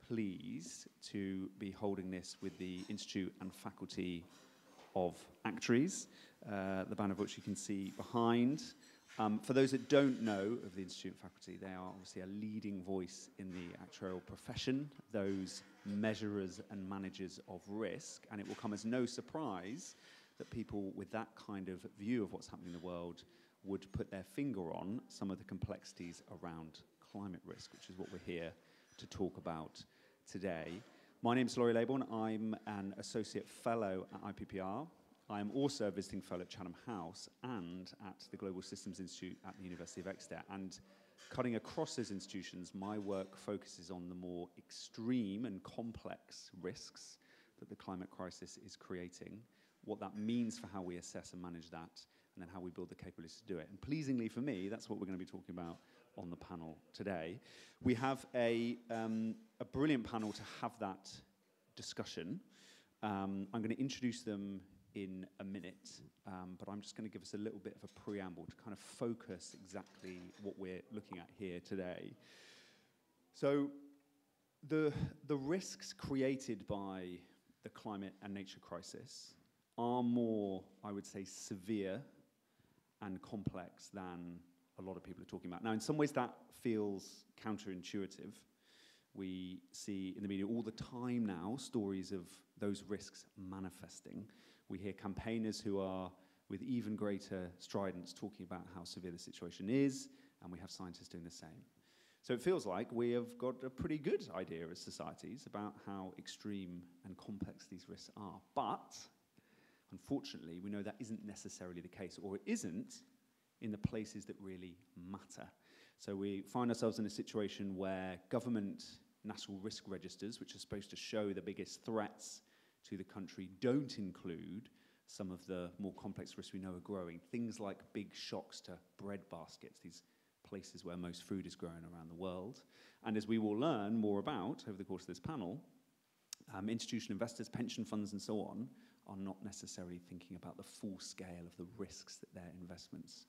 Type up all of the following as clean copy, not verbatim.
pleased to be holding this with the Institute and Faculty of Actuaries, the banner of which you can see behind. For those that don't know of the Institute and Faculty, they are obviously a leading voice in the actuarial profession, those measurers and managers of risk, and it will come as no surprise that people with that kind of view of what's happening in the world would put their finger on some of the complexities around climate risk, which is what we're here to talk about today. My name is Laurie Laybourn. I'm an Associate Fellow at IPPR. I'm also a Visiting Fellow at Chatham House and at the Global Systems Institute at the University of Exeter. And cutting across those institutions, my work focuses on the more extreme and complex risks that the climate crisis is creating, what that means for how we assess and manage that, and then how we build the capabilities to do it. And pleasingly for me, that's what we're going to be talking about on the panel today. We have a brilliant panel to have that discussion. I'm going to introduce them in a minute, but I'm just going to give us a little bit of a preamble to kind of focus exactly what we're looking at here today. So the risks created by the climate and nature crisis are more, I would say, severe and complex than a lot of people are talking about. Now, in some ways, that feels counterintuitive. We see in the media all the time now stories of those risks manifesting. We hear campaigners who are with even greater stridence talking about how severe the situation is, and we have scientists doing the same. So it feels like we have got a pretty good idea as societies about how extreme and complex these risks are. But unfortunately, we know that isn't necessarily the case, or it isn't in the places that really matter. So we find ourselves in a situation where government national risk registers, which are supposed to show the biggest threats to the country, don't include some of the more complex risks we know are growing. Things like big shocks to bread baskets, these places where most food is grown around the world. And as we will learn more about over the course of this panel, institutional investors, pension funds and so on, are not necessarily thinking about the full scale of the risks that their investments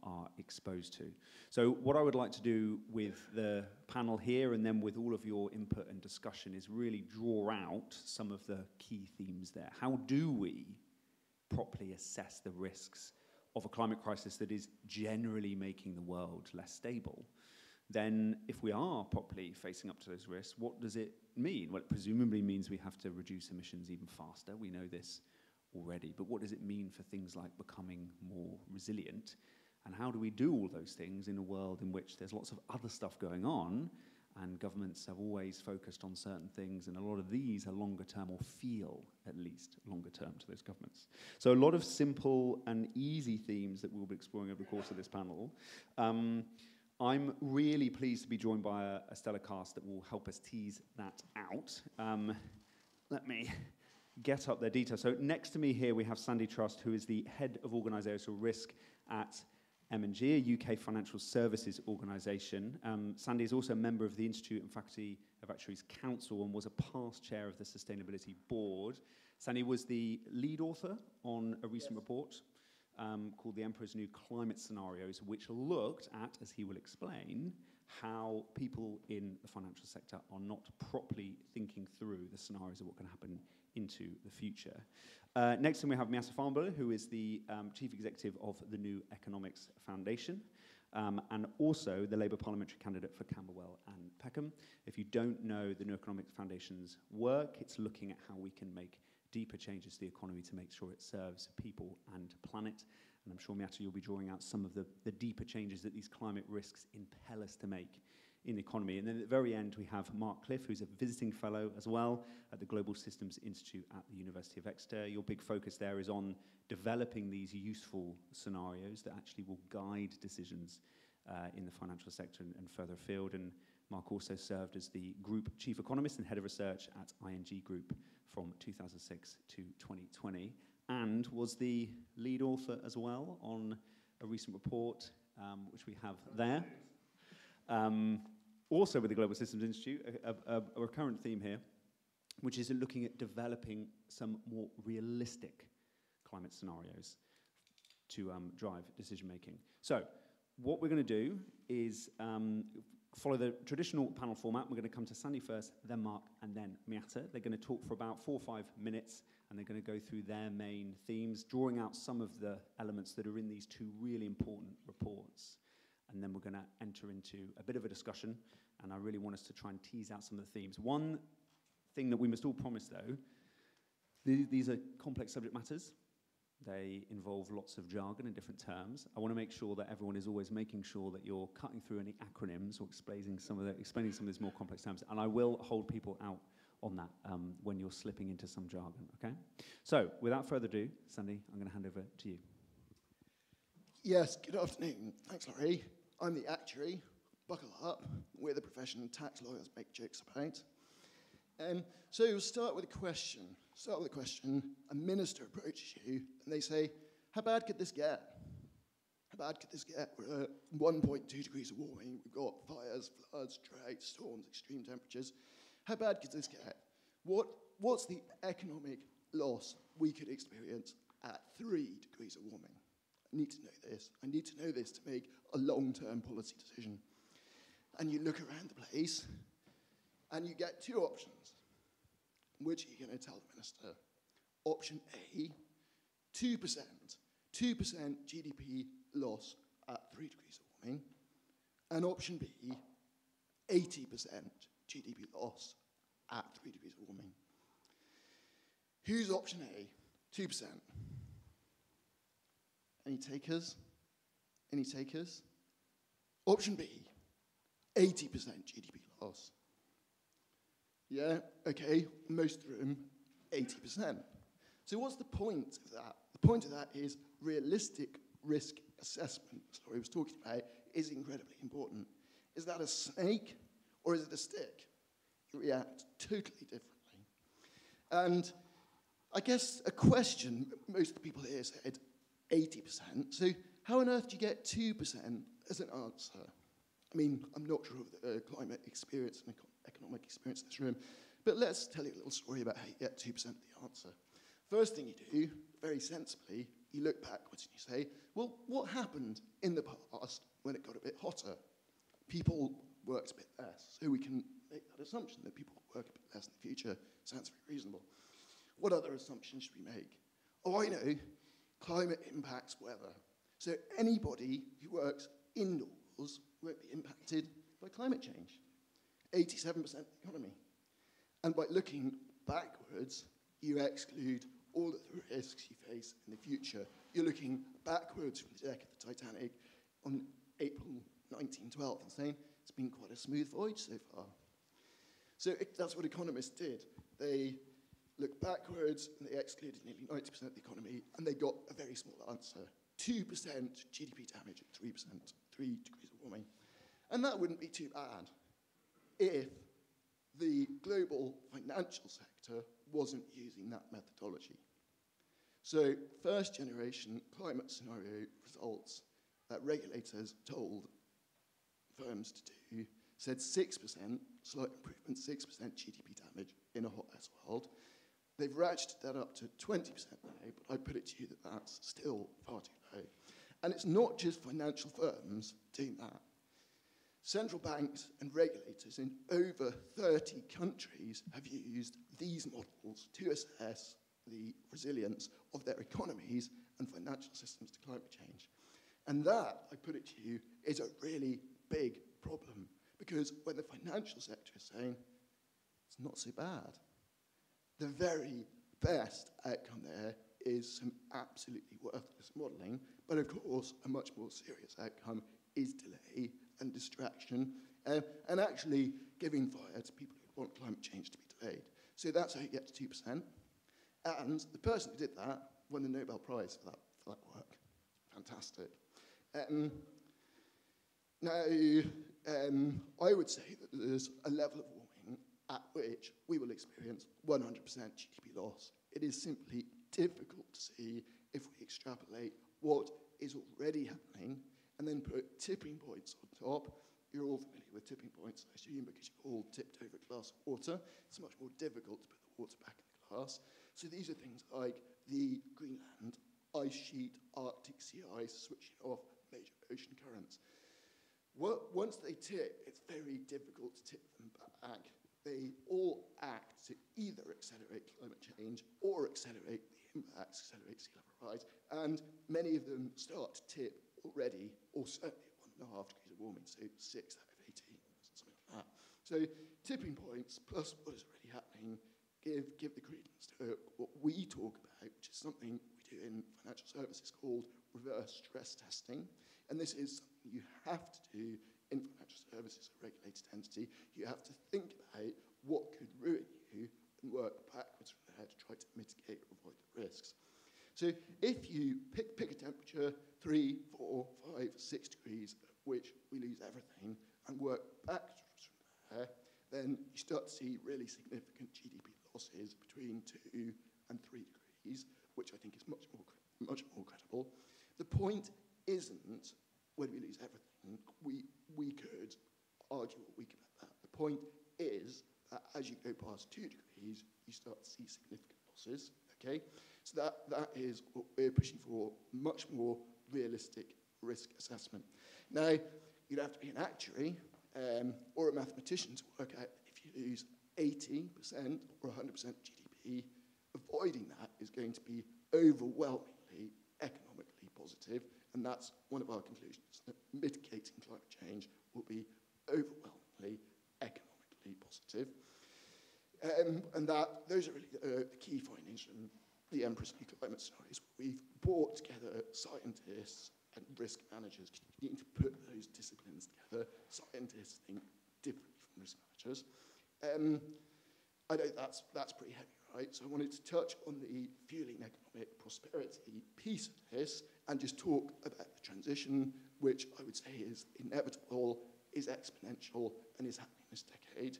are exposed to. So what I would like to do with the panel here and then with all of your input and discussion is really draw out some of the key themes there. How do we properly assess the risks of a climate crisis that is generally making the world less stable? Then if we are properly facing up to those risks, what does it mean? Well, it presumably means we have to reduce emissions even faster. We know this already. But what does it mean for things like becoming more resilient? And how do we do all those things in a world in which there's lots of other stuff going on and governments have always focused on certain things, and a lot of these are longer term, or feel at least longer term to those governments. So a lot of simple and easy themes that we'll be exploring over the course of this panel. I'm really pleased to be joined by a stellar cast that will help us tease that out. Let me get up their details. So next to me here we have Sandy Trust, who is the Head of Organisational Risk at M&G, a UK financial services organisation. Sandy is also a member of the Institute and Faculty of Actuaries Council and was a past chair of the Sustainability Board. Sandy was the lead author on a recent report called The Emperor's New Climate Scenarios, which looked at, as he will explain, how people in the financial sector are not properly thinking through the scenarios of what can happen into the future. Next to me we have Miatta, who is the Chief Executive of the New Economics Foundation, and also the Labour parliamentary candidate for Camberwell and Peckham. If you don't know the New Economics Foundation's work, it's looking at how we can make deeper changes to the economy to make sure it serves people and planet. And I'm sure, Miatta, you'll be drawing out some of the deeper changes that these climate risks impel us to make in the economy. And then at the very end, we have Cliffe, who's a visiting fellow as well at the Global Systems Institute at the University of Exeter. Your big focus there is on developing these useful scenarios that actually will guide decisions in the financial sector and further afield. And Mark also served as the Group Chief Economist and Head of Research at ING Group from 2006 to 2020, and was the lead author as well on a recent report, which we have there. Also with the Global Systems Institute, a recurrent theme here, which is looking at developing some more realistic climate scenarios to drive decision making. So what we're going to do is follow the traditional panel format. We're going to come to Sandy first, then Mark, and then Miatta. They're going to talk for about 4 or 5 minutes, and they're going to go through their main themes, drawing out some of the elements that are in these 2 really important reports. And then we're going to enter into a bit of a discussion, and I really want us to try and tease out some of the themes. One thing that we must all promise, though, these are complex subject matters. They involve lots of jargon and different terms. I want to make sure that everyone is always making sure that you're cutting through any acronyms or explaining some of these more complex terms. And I will hold people out on that when you're slipping into some jargon, okay? So, without further ado, Sandy, I'm going to hand over to you. Yes, good afternoon. Thanks, Laurie. I'm the actuary. Buckle up. We're the profession tax lawyers make jokes about. So we'll start with a question. A minister approaches you and they say, how bad could this get? How bad could this get? We're at 1.2 degrees of warming. We've got fires, floods, droughts, storms, extreme temperatures. How bad could this get? What's the economic loss we could experience at 3 degrees of warming? I need to know this. I need to know this to make a long-term policy decision. And you look around the place, and you get 2 options. Which are you going to tell the minister? Option A, 2%. 2% GDP loss at 3 degrees of warming. And option B, 80% GDP loss at 3 degrees of warming. Who's option A? 2%. Any takers? Any takers? Option B, 80% GDP loss. Yeah, okay, most of the room, 80%. So what's the point of that? The point of that is realistic risk assessment, as Laurie was talking about, is incredibly important. Is that a snake or is it a stick? You react totally differently. And I guess a question, most of the people here said 80%. So how on earth do you get 2% as an answer? I mean, I'm not sure of the climate experience and economic experience in this room, but let's tell you a little story about how you get 2% of the answer. First thing you do, very sensibly, you look backwards and you say, well, what happened in the past when it got a bit hotter? People worked a bit less, so we can make that assumption that people work a bit less in the future. Sounds very reasonable. What other assumptions should we make? Oh, I know, climate impacts weather. So anybody who works indoors won't be impacted by climate change. 87% of the economy. And by looking backwards, you exclude all of the risks you face in the future. You're looking backwards from the deck of the Titanic on April 1912 and saying, it's been quite a smooth voyage so far. So that's what economists did. They looked backwards and they excluded nearly 90% of the economy, and they got a very small answer. 2% GDP damage at 3%, 3 degrees of warming. And that wouldn't be too bad if the global financial sector wasn't using that methodology. So first generation climate scenario results that regulators told firms to do said 6%, slight improvement, 6% GDP damage in a hot ass world. They've ratcheted that up to 20% now, but I put it to you that that's still far too low. And it's not just financial firms doing that. Central banks and regulators in over 30 countries have used these models to assess the resilience of their economies and financial systems to climate change. And that, I put it to you, is a really big problem, because when the financial sector is saying, it's not so bad, the very best outcome there is some absolutely worthless modelling, but of course, a much more serious outcome is delay and distraction, and actually giving fire to people who want climate change to be delayed. So that's how you get to 2%. And the person who did that won the Nobel Prize for that work. Fantastic. Now, I would say that there's a level of warming at which we will experience 100% GDP loss. It is simply difficult to see if we extrapolate what is already happening and then put tipping points on top. You're all familiar with tipping points, I assume, because you've all tipped over a glass of water. It's much more difficult to put the water back in the glass. So these are things like the Greenland ice sheet, Arctic sea ice, switching off major ocean currents. Once they tip, it's very difficult to tip them back. They all act to either accelerate climate change or accelerate the impacts, accelerate sea level rise, and many of them start to tip already, or certainly 1.5 degrees of warming, so 6 out of 18, something like that. So tipping points, plus what is already happening, give the credence to what we talk about, which is something we do in financial services called reverse stress testing. And this is something you have to do in financial services, a regulated entity. You have to think about what could ruin you and work backwards from there to try to mitigate or avoid the risks. So if you pick a temperature, 3, 4, 5, 6 degrees, at which we lose everything, and work backwards from there, then you start to see really significant GDP losses between 2 and 3 degrees, which I think is much more credible. The point isn't when we lose everything, we could argue what we can about that. The point is that as you go past 2 degrees, you start to see significant losses, okay? So that is what we're pushing for, much more realistic risk assessment. Now, you'd have to be an actuary or a mathematician to work out if you lose 80% or 100% GDP, avoiding that is going to be overwhelmingly economically positive, and that's one of our conclusions, that mitigating climate change will be overwhelmingly economically positive. And those are really the key findings from the Empress New Climate Scenarios. We've brought together scientists and risk managers. You need to put those disciplines together. Scientists think differently from risk managers. I know that's pretty heavy, right? So I wanted to touch on the fueling economic prosperity piece of this and just talk about the transition, which I would say is inevitable, is exponential, and is happening this decade.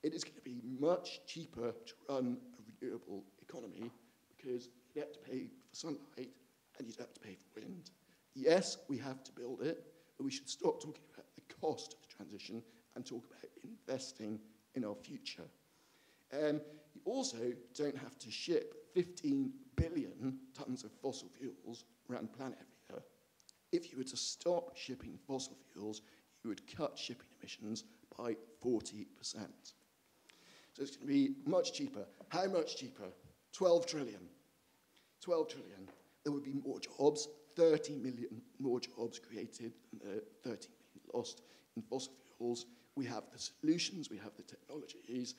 It is going to be much cheaper to run a renewable economy because you have to pay for sunlight and you'd have to pay for wind. Yes, we have to build it, but we should stop talking about the cost of the transition and talk about investing in our future. You also don't have to ship 15 billion tons of fossil fuels around the planet every year. If you were to stop shipping fossil fuels, you would cut shipping emissions by 40%. So it's going to be much cheaper. How much cheaper? 12 trillion. 12 trillion. There would be more jobs, 30 million more jobs created than the 30 million lost in fossil fuels. We have the solutions, we have the technologies,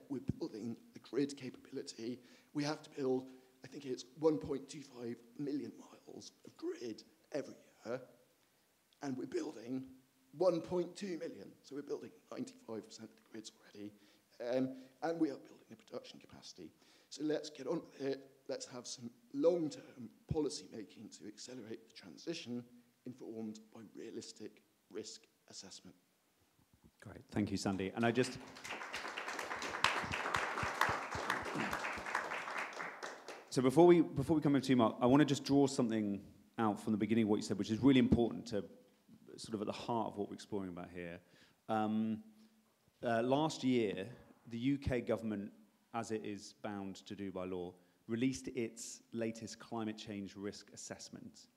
we're building the grid capability. We have to build, I think it's 1.25 million miles of grid every year, and we're building 1.2 million. So we're building 95% of the grids already, and we are building the production capacity. So let's get on with it. Let's have some long-term policy making to accelerate the transition informed by realistic risk assessment. Great, thank you, Sandy. And I just... So before we come over to you, Mark, I want to just draw something out from the beginning of what you said, which is really important to sort of at the heart of what we're exploring about here. Last year, the UK government, as it is bound to do by law, released its latest climate change risk assessment.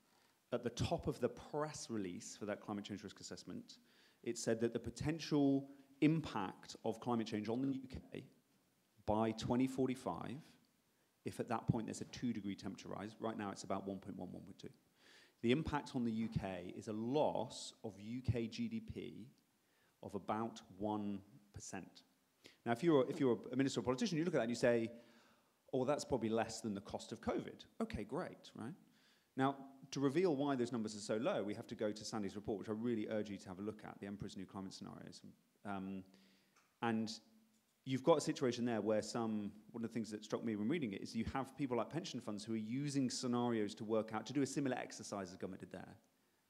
At the top of the press release for that climate change risk assessment, it said that the potential impact of climate change on the UK by 2045, if at that point there's a 2-degree temperature rise, right now it's about 1.1, 1.2. The impact on the UK is a loss of UK GDP of about 1%. Now, if you're a minister or politician, you look at that and you say, oh, that's probably less than the cost of COVID. Okay, great, right? Now, to reveal why those numbers are so low, we have to go to Sandy's report, which I really urge you to have a look at, the Emperor's New Climate Scenarios. And you've got a situation there where one of the things that struck me when reading it is you have people like pension funds who are using scenarios to work out, to do a similar exercise as government did there,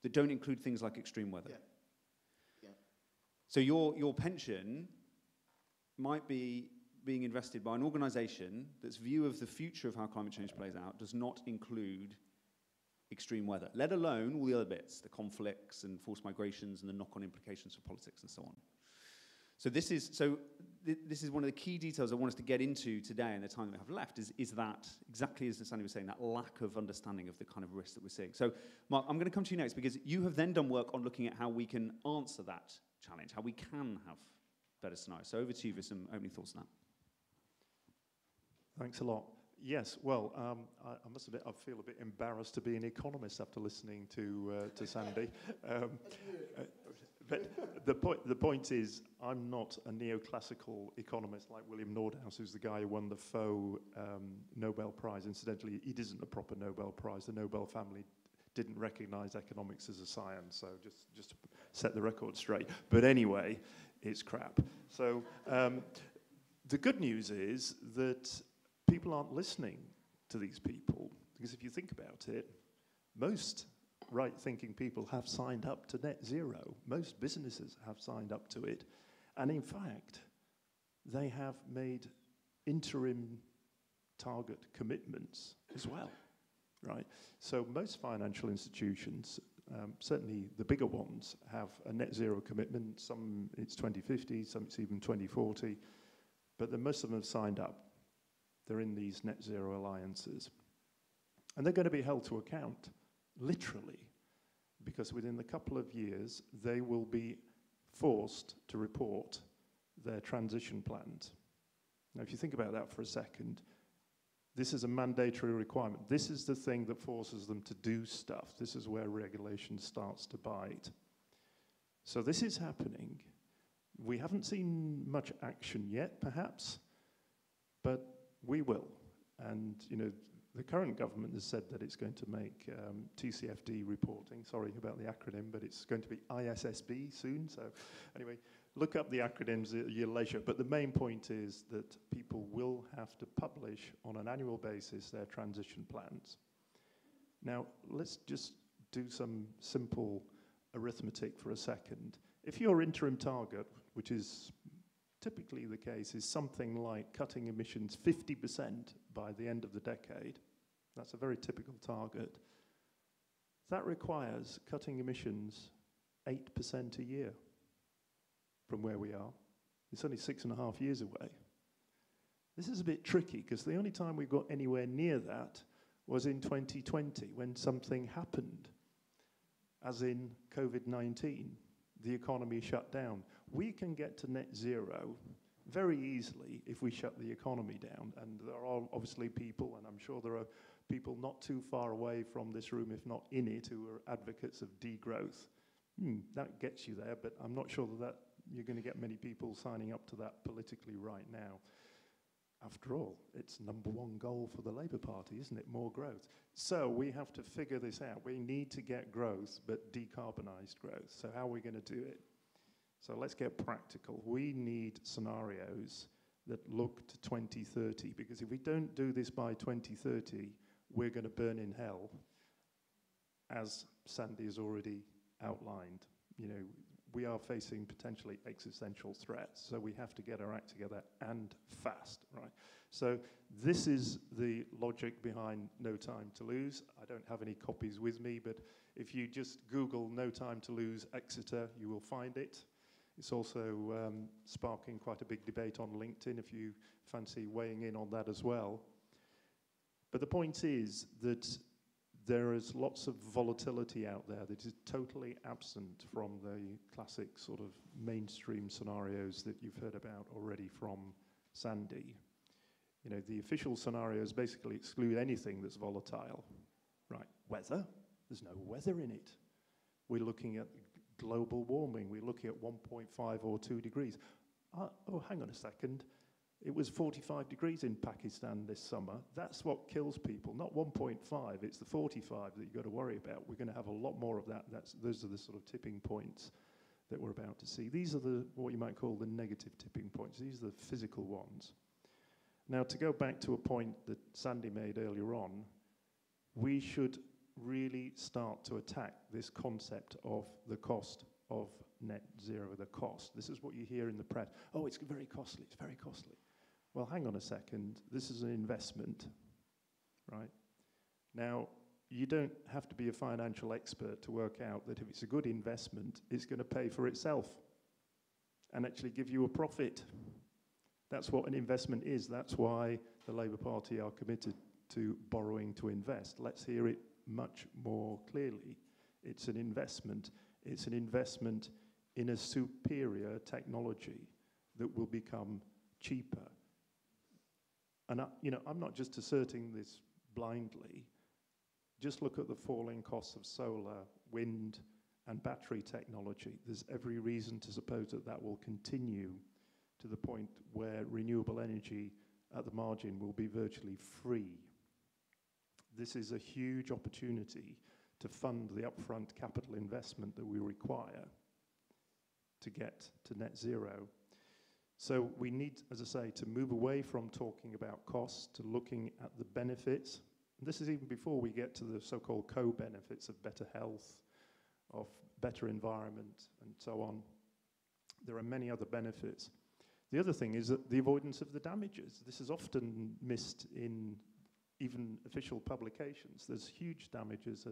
that don't include things like extreme weather. Yeah. So your pension might be being invested by an organisation that's view of the future of how climate change plays out does not include extreme weather, let alone all the other bits, the conflicts and forced migrations and the knock-on implications for politics and so on. So this is one of the key details I want us to get into today in the time that we have left, is that, exactly as Sandy was saying, that lack of understanding of the kind of risks that we're seeing. So, Mark, I'm going to come to you next, because you have then done work on looking at how we can answer that challenge, how we can have better scenarios. So over to you for some opening thoughts on that. Thanks a lot. Yes, well, I must admit, I feel a bit embarrassed to be an economist after listening to Sandy. But the point is, I'm not a neoclassical economist like William Nordhaus, who's the guy who won the faux Nobel Prize. Incidentally, it isn't a proper Nobel Prize. The Nobel family didn't recognize economics as a science, so just to set the record straight. But anyway, it's crap. So the good news is that people aren't listening to these people, because if you think about it, most right-thinking people have signed up to net zero. Most businesses have signed up to it. And in fact, they have made interim target commitments as well, right? So most financial institutions, certainly the bigger ones, have a net zero commitment. Some it's 2050, some it's even 2040. But most of them have signed up. They're in these net zero alliances. And they're going to be held to account, literally, because within a couple of years, they will be forced to report their transition plans. Now, if you think about that for a second, this is a mandatory requirement. This is the thing that forces them to do stuff. This is where regulation starts to bite. So this is happening. We haven't seen much action yet, perhaps, but we will. And, you know, the current government has said that it's going to make TCFD reporting. Sorry about the acronym, but it's going to be ISSB soon. So anyway, look up the acronyms at your leisure. But the main point is that people will have to publish on an annual basis their transition plans. Now, let's just do some simple arithmetic for a second. If your interim target, which is typically the case, is something like cutting emissions 50% by the end of the decade, that's a very typical target, that requires cutting emissions 8% a year from where we are. It's only 6.5 years away. This is a bit tricky, because the only time we got anywhere near that was in 2020, when something happened, as in COVID-19. The economy shut down. We can get to net zero very easily if we shut the economy down. And there are obviously people, and I'm sure there are people not too far away from this room, if not in it, who are advocates of degrowth. That gets you there, but I'm not sure that you're going to get many people signing up to that politically right now. After all, it's #1 goal for the Labour Party, isn't it? More growth. So we have to figure this out. We need to get growth, but decarbonised growth. So how are we going to do it? So let's get practical. We need scenarios that look to 2030, because if we don't do this by 2030, we're going to burn in hell, as Sandy has already outlined. You know, we are facing potentially existential threats, so we have to get our act together, and fast, right? So this is the logic behind No Time to Lose. I don't have any copies with me, but if you just Google No Time to Lose Exeter, you will find it. It's also sparking quite a big debate on LinkedIn, if you fancy weighing in on that as well. But the point is that there is lots of volatility out there that is totally absent from the classic sort of mainstream scenarios that you've heard about already from Sandy. You know, the official scenarios basically exclude anything that's volatile, right? Weather, there's no weather in it. We're looking at global warming. We're looking at 1.5 or 2 degrees. Oh, hang on a second. It was 45 degrees in Pakistan this summer. That's what kills people, not 1.5. It's the 45 that you've got to worry about. We're going to have a lot more of that. Those are the sort of tipping points that we're about to see. These are what you might call the negative tipping points. These are the physical ones. Now, to go back to a point that Sandy made earlier on, we should really start to attack this concept of the cost of net zero, the cost. This is what you hear in the press. Oh, it's very costly, it's very costly. Well, hang on a second. This is an investment, right? Now, you don't have to be a financial expert to work out that if it's a good investment, it's going to pay for itself. and actually give you a profit. That's what an investment is. That's why the Labour Party are committed to borrowing to invest. Let's hear it much more clearly. It's an investment. It's an investment in a superior technology that will become cheaper. And I'm not just asserting this blindly. Just look at the falling costs of solar, wind, and battery technology. There's every reason to suppose that that will continue to the point where renewable energy at the margin will be virtually free. This is a huge opportunity to fund the upfront capital investment that we require to get to net zero. So we need, as I say, to move away from talking about costs to looking at the benefits. And this is even before we get to the so-called co-benefits of better health, of better environment, and so on. There are many other benefits. The other thing is that the avoidance of the damages. This is often missed in even official publications. There's huge damages,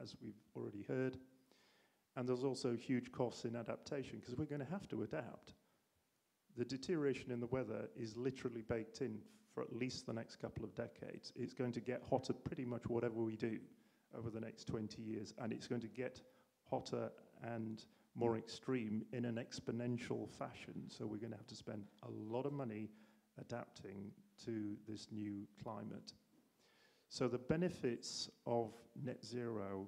as we've already heard. And there's also huge costs in adaptation, because we're going to have to adapt. The deterioration in the weather is literally baked in for at least the next couple of decades. It's going to get hotter pretty much whatever we do over the next 20 years, and it's going to get hotter and more extreme in an exponential fashion. So we're going to have to spend a lot of money adapting to this new climate. So the benefits of net zero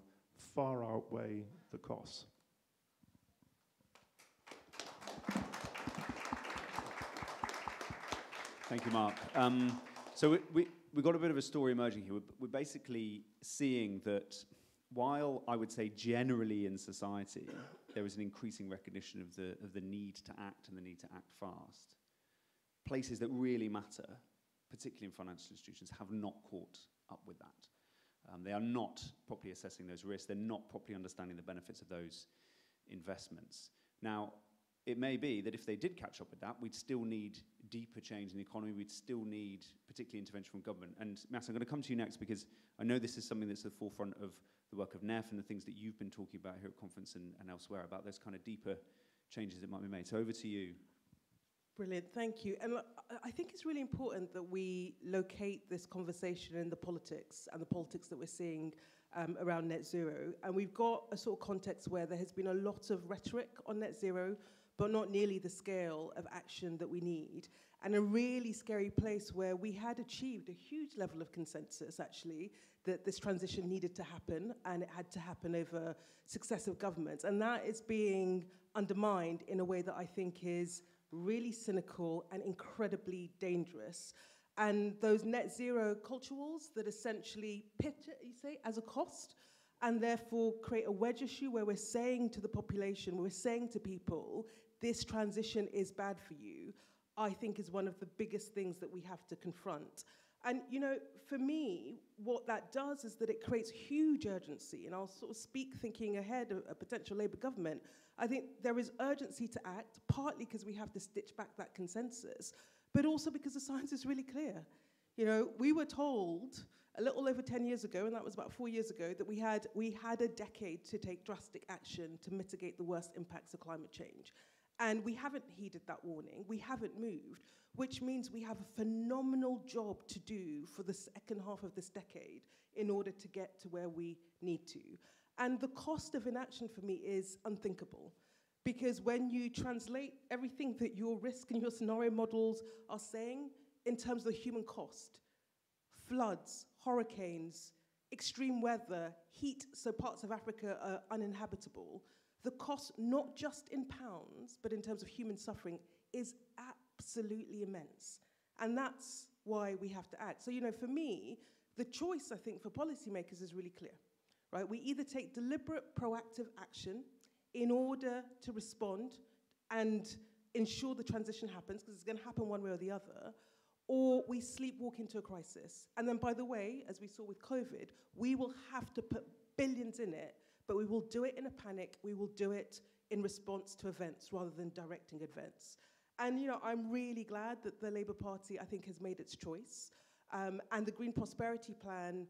far outweigh the costs. Thank you, Mark. So we've got a bit of a story emerging here. We're basically seeing that while I would say generally in society there is an increasing recognition of the need to act and the need to act fast, places that really matter, particularly in financial institutions, have not caught up with that. They are not properly assessing those risks. They're not properly understanding the benefits of those investments. Now, it may be that if they did catch up with that, we'd still need deeper change in the economy. We'd still need particularly intervention from government. And Miatta, I'm going to come to you next because I know this is something that's at the forefront of the work of NEF and the things that you've been talking about here at conference and elsewhere about those kind of deeper changes that might be made. So over to you. Brilliant, thank you. And look, I think it's really important that we locate this conversation in the politics and the politics that we're seeing around net zero. And we've got a sort of context where there has been a lot of rhetoric on net zero, but not nearly the scale of action that we need. And a really scary place where we had achieved a huge level of consensus, actually, that this transition needed to happen, and it had to happen over successive governments. And that is being undermined in a way that I think is really cynical and incredibly dangerous. And those net zero culture wars that essentially pitch it, you say, as a cost, and therefore create a wedge issue where we're saying to the population, we're saying to people, this transition is bad for you, I think is one of the biggest things that we have to confront. And, you know, for me, what that does is that it creates huge urgency. And I'll sort of speak thinking ahead of a potential Labour government. I think there is urgency to act, partly because we have to stitch back that consensus, but also because the science is really clear. You know, we were told a little over 10 years ago, and that was about 4 years ago, that we had a decade to take drastic action to mitigate the worst impacts of climate change. And we haven't heeded that warning. We haven't moved, which means we have a phenomenal job to do for the second half of this decade in order to get to where we need to. And the cost of inaction for me is unthinkable. Because when you translate everything that your risk and your scenario models are saying in terms of the human cost, floods, hurricanes, extreme weather, heat, so parts of Africa are uninhabitable, the cost, not just in pounds, but in terms of human suffering, is absolutely immense. And that's why we have to act. So, you know, for me, the choice, I think, for policymakers is really clear, right? We either take deliberate, proactive action in order to respond and ensure the transition happens, because it's going to happen one way or the other, or we sleepwalk into a crisis. And then, by the way, as we saw with COVID, we will have to put billions in it, but we will do it in a panic. We will do it in response to events rather than directing events. And, you know, I'm really glad that the Labour Party, I think, has made its choice. And the Green Prosperity Plan,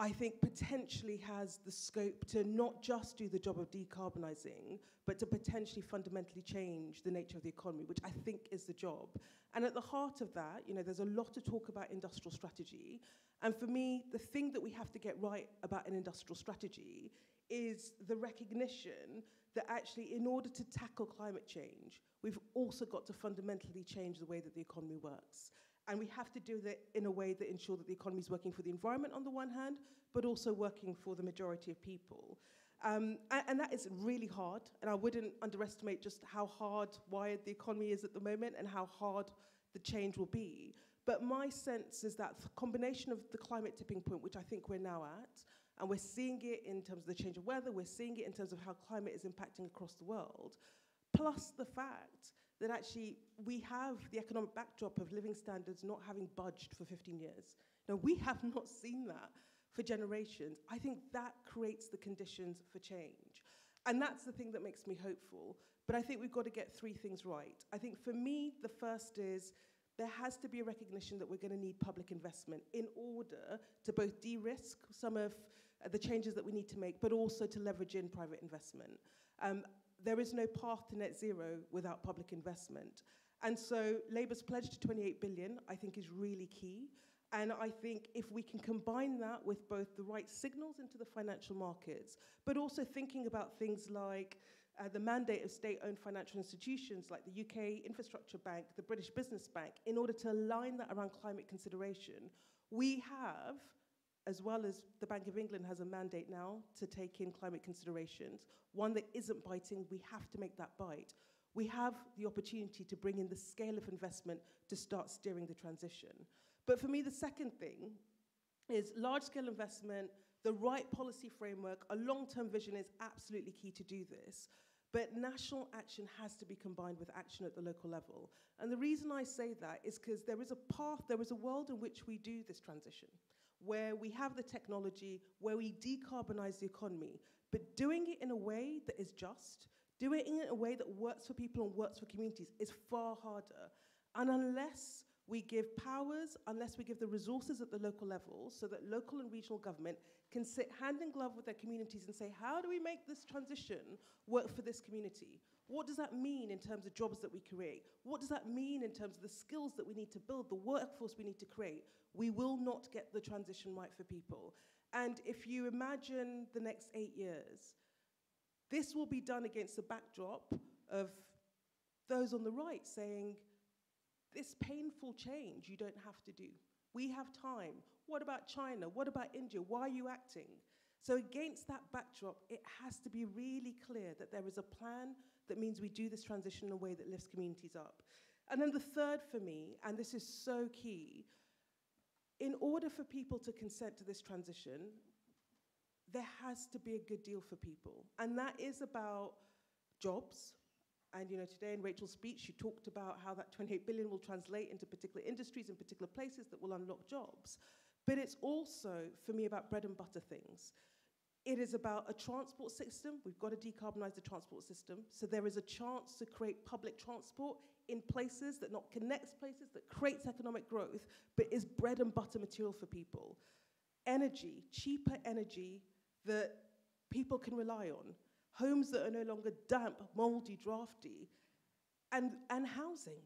I think potentially has the scope to not just do the job of decarbonising, but to potentially fundamentally change the nature of the economy, which I think is the job. And at the heart of that, you know, there's a lot to talk about industrial strategy. And for me, the thing that we have to get right about an industrial strategy is the recognition that actually, in order to tackle climate change, we've also got to fundamentally change the way that the economy works. And we have to do that in a way that ensures that the economy is working for the environment on the one hand, but also working for the majority of people. And that is really hard, and I wouldn't underestimate just how hard-wired the economy is at the moment and how hard the change will be. But my sense is that the combination of the climate tipping point, which I think we're now at, and we're seeing it in terms of the change of weather, we're seeing it in terms of how climate is impacting across the world, plus the fact that actually we have the economic backdrop of living standards not having budged for 15 years. Now, we have not seen that for generations. I think that creates the conditions for change. And that's the thing that makes me hopeful. But I think we've got to get three things right. I think for me, the first is there has to be a recognition that we're going to need public investment in order to both de-risk some of the changes that we need to make, but also to leverage in private investment. There is no path to net zero without public investment. And so Labour's pledge to 28 billion, I think, is really key. And I think if we can combine that with both the right signals into the financial markets, but also thinking about things like the mandate of state-owned financial institutions like the UK Infrastructure Bank, the British Business Bank, in order to align that around climate consideration, we have, as well as the Bank of England has a mandate now to take in climate considerations, one that isn't biting, we have to make that bite. We have the opportunity to bring in the scale of investment to start steering the transition. But for me, the second thing is large-scale investment, the right policy framework, a long-term vision is absolutely key to do this. But national action has to be combined with action at the local level. And the reason I say that is because there is a path, there is a world in which we do this transition, where we have the technology, where we decarbonize the economy, but doing it in a way that is just, doing it in a way that works for people and works for communities is far harder. And unless we give powers, unless we give the resources at the local level so that local and regional government can sit hand in glove with their communities and say, how do we make this transition work for this community? What does that mean in terms of jobs that we create? What does that mean in terms of the skills that we need to build, the workforce we need to create? We will not get the transition right for people. And if you imagine the next 8 years, this will be done against the backdrop of those on the right saying, this painful change you don't have to do. We have time. What about China? What about India? Why are you acting? So against that backdrop, it has to be really clear that there is a plan that means we do this transition in a way that lifts communities up. And then the third for me, and this is so key, in order for people to consent to this transition, there has to be a good deal for people. And that is about jobs. And you know, today in Rachel's speech, she talked about how that 28 billion will translate into particular industries and particular places that will unlock jobs. But it's also, for me, about bread and butter things. It is about a transport system. We've got to decarbonize the transport system. So there is a chance to create public transport in places that not connects places, that creates economic growth, but is bread and butter material for people. Energy, cheaper energy that people can rely on. Homes that are no longer damp, moldy, drafty, and housing.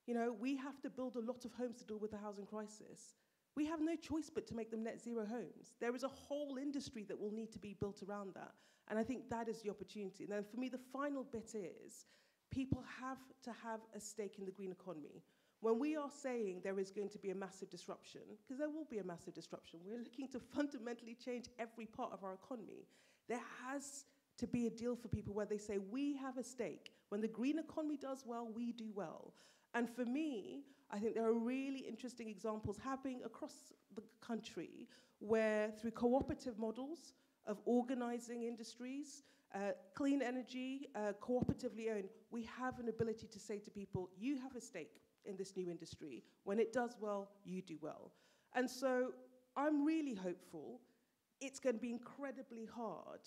You know, we have to build a lot of homes to deal with the housing crisis. We have no choice but to make them net zero homes. There is a whole industry that will need to be built around that. And I think that is the opportunity. And then for me, the final bit is people have to have a stake in the green economy. When we are saying there is going to be a massive disruption, because there will be a massive disruption, we're looking to fundamentally change every part of our economy. There has to be a deal for people where they say, we have a stake. When the green economy does well, we do well. And for me, I think there are really interesting examples happening across the country where through cooperative models of organizing industries, clean energy, cooperatively owned, we have an ability to say to people, you have a stake in this new industry. When it does well, you do well. And so I'm really hopeful. It's going to be incredibly hard.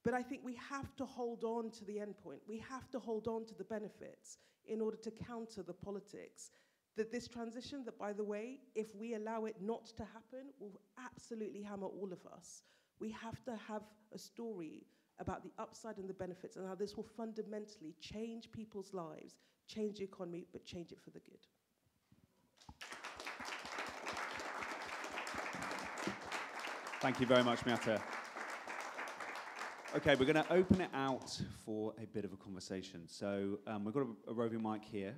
But I think we have to hold on to the endpoint. We have to hold on to the benefits in order to counter the politics that this transition, that by the way, if we allow it not to happen, will absolutely hammer all of us. We have to have a story about the upside and the benefits and how this will fundamentally change people's lives, change the economy, but change it for the good. Thank you very much, Miatta. Okay, we're going to open it out for a bit of a conversation. So we've got a roving mic here.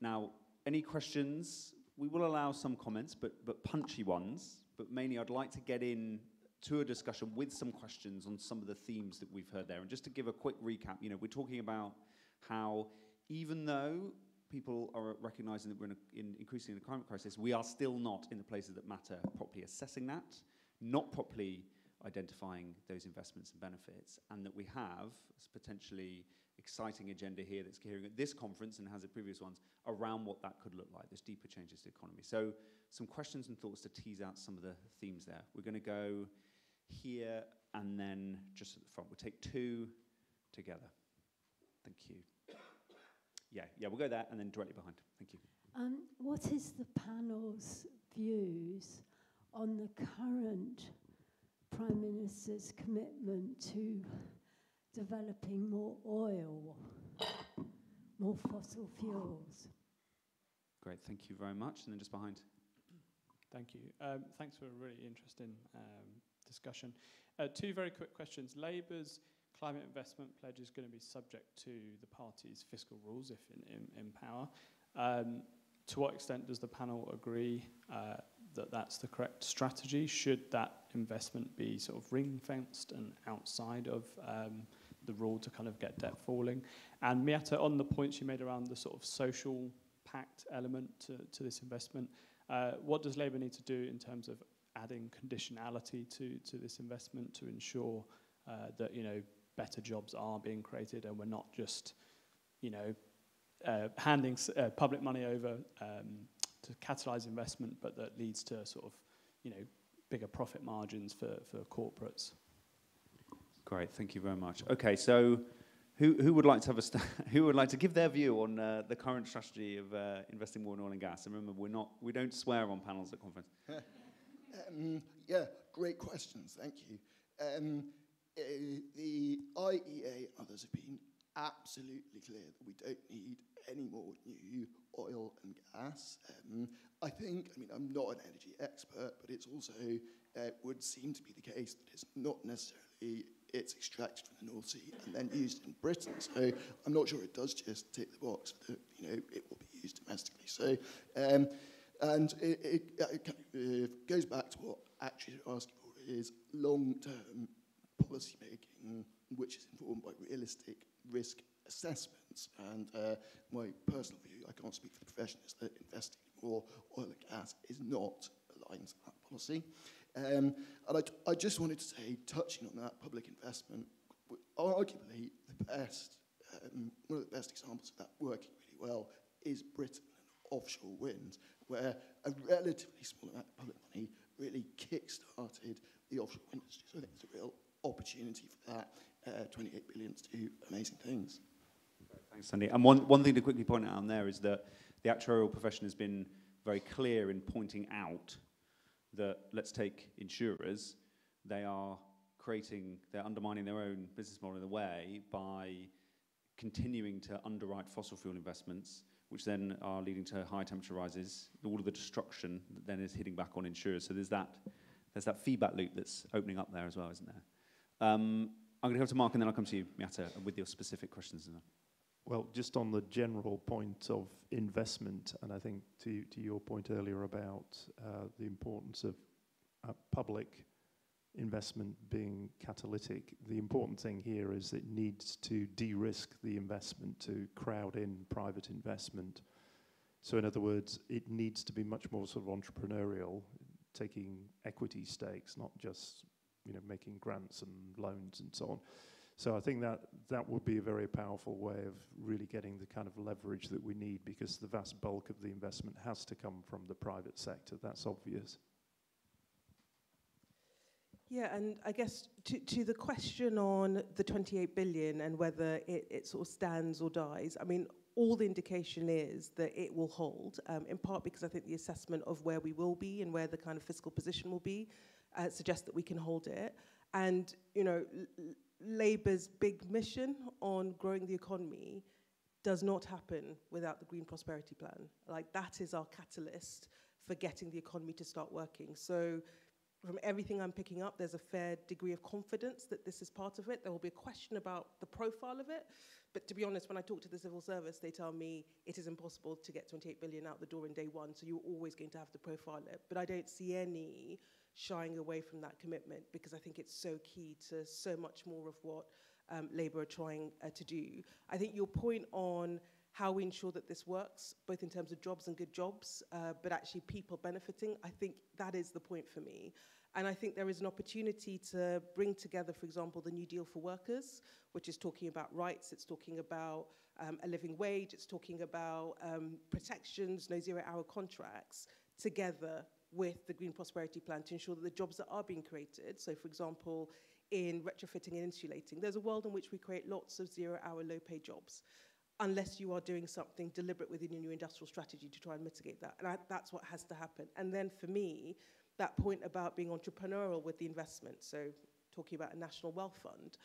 Now, any questions? We will allow some comments, but punchy ones. But mainly, I'd like to get in to a discussion with some questions on some of the themes that we've heard there. And just to give a quick recap, you know, we're talking about how even though people are recognising that we're increasingly in a climate crisis, we are still not in the places that matter properly assessing that, not properly identifying those investments and benefits, and that we have this potentially exciting agenda here that's hearing at this conference and has at previous ones around what that could look like, this deeper changes to the economy. So some questions and thoughts to tease out some of the themes there. We're going to go here and then just at the front. We'll take two together. Thank you. Yeah, we'll go there and then directly behind. Thank you. What is the panel's views on the current Prime Minister's commitment to developing more oil, more fossil fuels? Great, thank you very much. And then just behind. Thank you. Thanks for a really interesting discussion. Two very quick questions. Labour's climate investment pledge is going to be subject to the party's fiscal rules if in power. To what extent does the panel agree that that's the correct strategy? Should that investment be sort of ring-fenced and outside of the rule to kind of get debt falling? And Miatta, on the points you made around the sort of social pact element to this investment, what does Labour need to do in terms of adding conditionality to this investment to ensure that, you know, better jobs are being created and we're not just, you know, handing public money over to catalyse investment, but that leads to sort of, you know, bigger profit margins for corporates? Great, thank you very much. Okay, so who would like to have who would like to give their view on the current strategy of investing more in oil and gas? And remember, we don't swear on panels at conference. Yeah, great questions, thank you. The IEA and others have been absolutely clear that we don't need any more new oil and gas. I think, I mean, I'm not an energy expert, but it's also would seem to be the case that it's not necessarily, it's extracted from the North Sea and then used in Britain. So I'm not sure it does just tick the box that, you know, it will be used domestically. So, and it kind of goes back to what actually you're asking for, is long-term policy making, which is informed by realistic risk assessments. And my personal view, I can't speak for the profession, is that investing in more oil and gas is not aligned to that policy. And I just wanted to say, touching on that public investment, arguably the best, one of the best examples of that working really well is Britain and offshore wind, where a relatively small amount of public money really kick-started the offshore industry. So I think there's a real opportunity for that, 28 billion to do amazing things. Thanks, Sandy. And one thing to quickly point out on there is that the actuarial profession has been very clear in pointing out that, let's take insurers, they're undermining their own business model in a way by continuing to underwrite fossil fuel investments, which then are leading to high temperature rises, all of the destruction that then is hitting back on insurers. So there's that feedback loop that's opening up there as well, isn't there? I'm going to go to Mark and then I'll come to you, Miatta, with your specific questions. Well, just on the general point of investment, and I think to your point earlier about the importance of public investment being catalytic, the important thing here is it needs to de-risk the investment to crowd in private investment. So in other words, it needs to be much more sort of entrepreneurial, taking equity stakes, not just, you know, making grants and loans and so on. So I think that would be a very powerful way of really getting the kind of leverage that we need, because the vast bulk of the investment has to come from the private sector. That's obvious. Yeah, and I guess to the question on the 28 billion and whether it sort of stands or dies, I mean, all the indication is that it will hold, in part because I think the assessment of where we will be and where the kind of fiscal position will be suggests that we can hold it. And, you know, Labour's big mission on growing the economy does not happen without the Green Prosperity Plan. Like, that is our catalyst for getting the economy to start working. So from everything I'm picking up, there's a fair degree of confidence that this is part of it. There will be a question about the profile of it. But to be honest, when I talk to the civil service, they tell me it is impossible to get 28 billion out the door in day one, so you're always going to have to profile it. But I don't see any shying away from that commitment, because I think it's so key to so much more of what Labour are trying to do. I think your point on how we ensure that this works, both in terms of jobs and good jobs, but actually people benefiting, I think that is the point for me. And I think there is an opportunity to bring together, for example, the New Deal for Workers, which is talking about rights, it's talking about a living wage, it's talking about protections, no zero-hour contracts, together with the Green Prosperity Plan to ensure that the jobs that are being created, so for example, in retrofitting and insulating, there's a world in which we create lots of zero-hour, low-pay jobs, unless you are doing something deliberate within your new industrial strategy to try and mitigate that. And that's what has to happen. And then for me, that point about being entrepreneurial with the investment, so talking about a national wealth fund,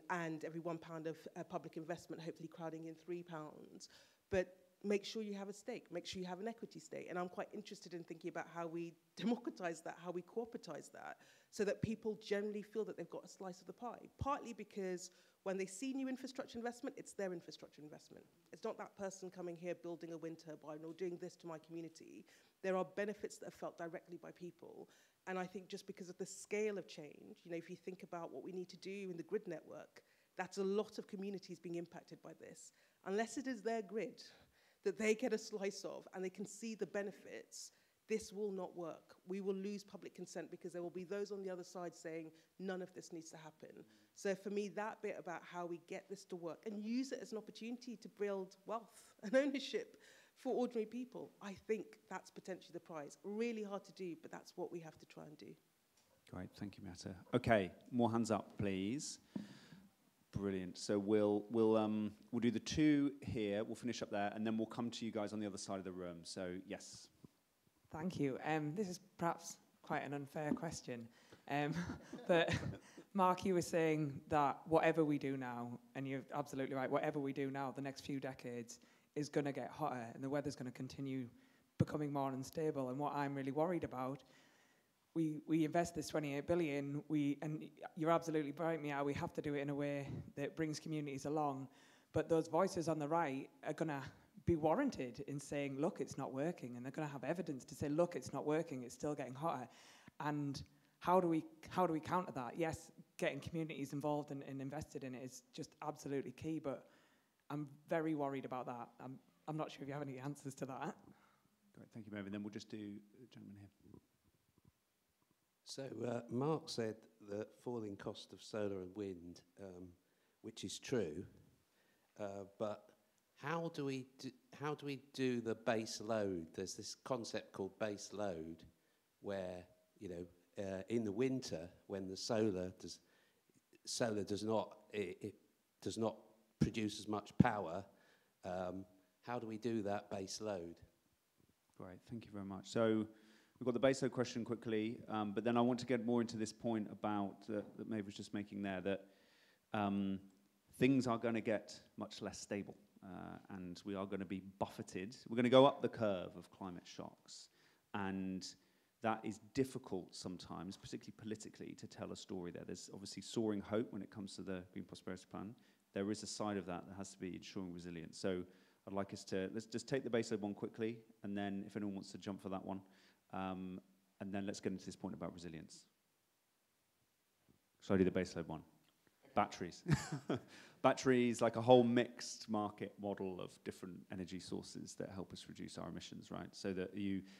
and every £1 of public investment hopefully crowding in £3. But make sure you have a stake, make sure you have an equity stake. And I'm quite interested in thinking about how we democratize that, how we corporatize that, so that people generally feel that they've got a slice of the pie. Partly because when they see new infrastructure investment, it's their infrastructure investment. It's not that person coming here building a wind turbine or doing this to my community. There are benefits that are felt directly by people. And I think just because of the scale of change, you know, if you think about what we need to do in the grid network, that's a lot of communities being impacted by this. Unless it is their grid that they get a slice of and they can see the benefits, this will not work. We will lose public consent because there will be those on the other side saying none of this needs to happen. So for me, that bit about how we get this to work and use it as an opportunity to build wealth and ownership for ordinary people, I think that's potentially the prize. Really hard to do, but that's what we have to try and do. Great, thank you, Miatta. Okay, more hands up, please. Brilliant. So we'll do the two here. We'll finish up there, and then we'll come to you guys on the other side of the room. So yes. Thank you. This is perhaps quite an unfair question, but Mark, you were saying that whatever we do now, and you're absolutely right, whatever we do now, the next few decades is going to get hotter, and the weather's going to continue becoming more unstable. And what I'm really worried about, we invest this 28 billion, and you're absolutely right, Mia, we have to do it in a way that brings communities along, but those voices on the right are going to be warranted in saying, look, it's not working, and they're going to have evidence to say, look, it's not working, it's still getting hotter. And how do we counter that? Yes, getting communities involved and invested in it is just absolutely key, but I'm very worried about that. I'm not sure if you have any answers to that. Great, thank you, Mervyn. Then we'll just do the gentleman here. So Mark said that falling cost of solar and wind, which is true, but how do we do the base load? There's this concept called base load, where in the winter when the solar does not produce as much power. How do we do that base load? Great, thank you very much. So we've got the base load question quickly, but then I want to get more into this point about that Maeve was just making there, that things are going to get much less stable. And we are going to be buffeted. We're going to go up the curve of climate shocks. And that is difficult sometimes, particularly politically, to tell a story there. There's obviously soaring hope when it comes to the Green Prosperity Plan. There is a side of that has to be ensuring resilience. So I'd like us to, let's just take the baseload one quickly, and then if anyone wants to jump for that one, and then let's get into this point about resilience. Shall I do the baseload one? Batteries. Batteries, like a whole mixed market model of different energy sources that help us reduce our emissions, right? So that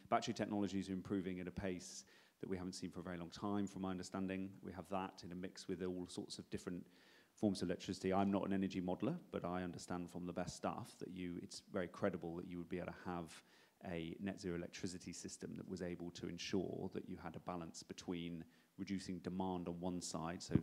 battery technologies are improving at a pace that we haven't seen for a very long time, from my understanding. We have that in a mix with all sorts of different forms of electricity. I'm not an energy modeler, but I understand from the best stuff that it's very credible that you would be able to have a net zero electricity system that was able to ensure that you had a balance between reducing demand on one side, so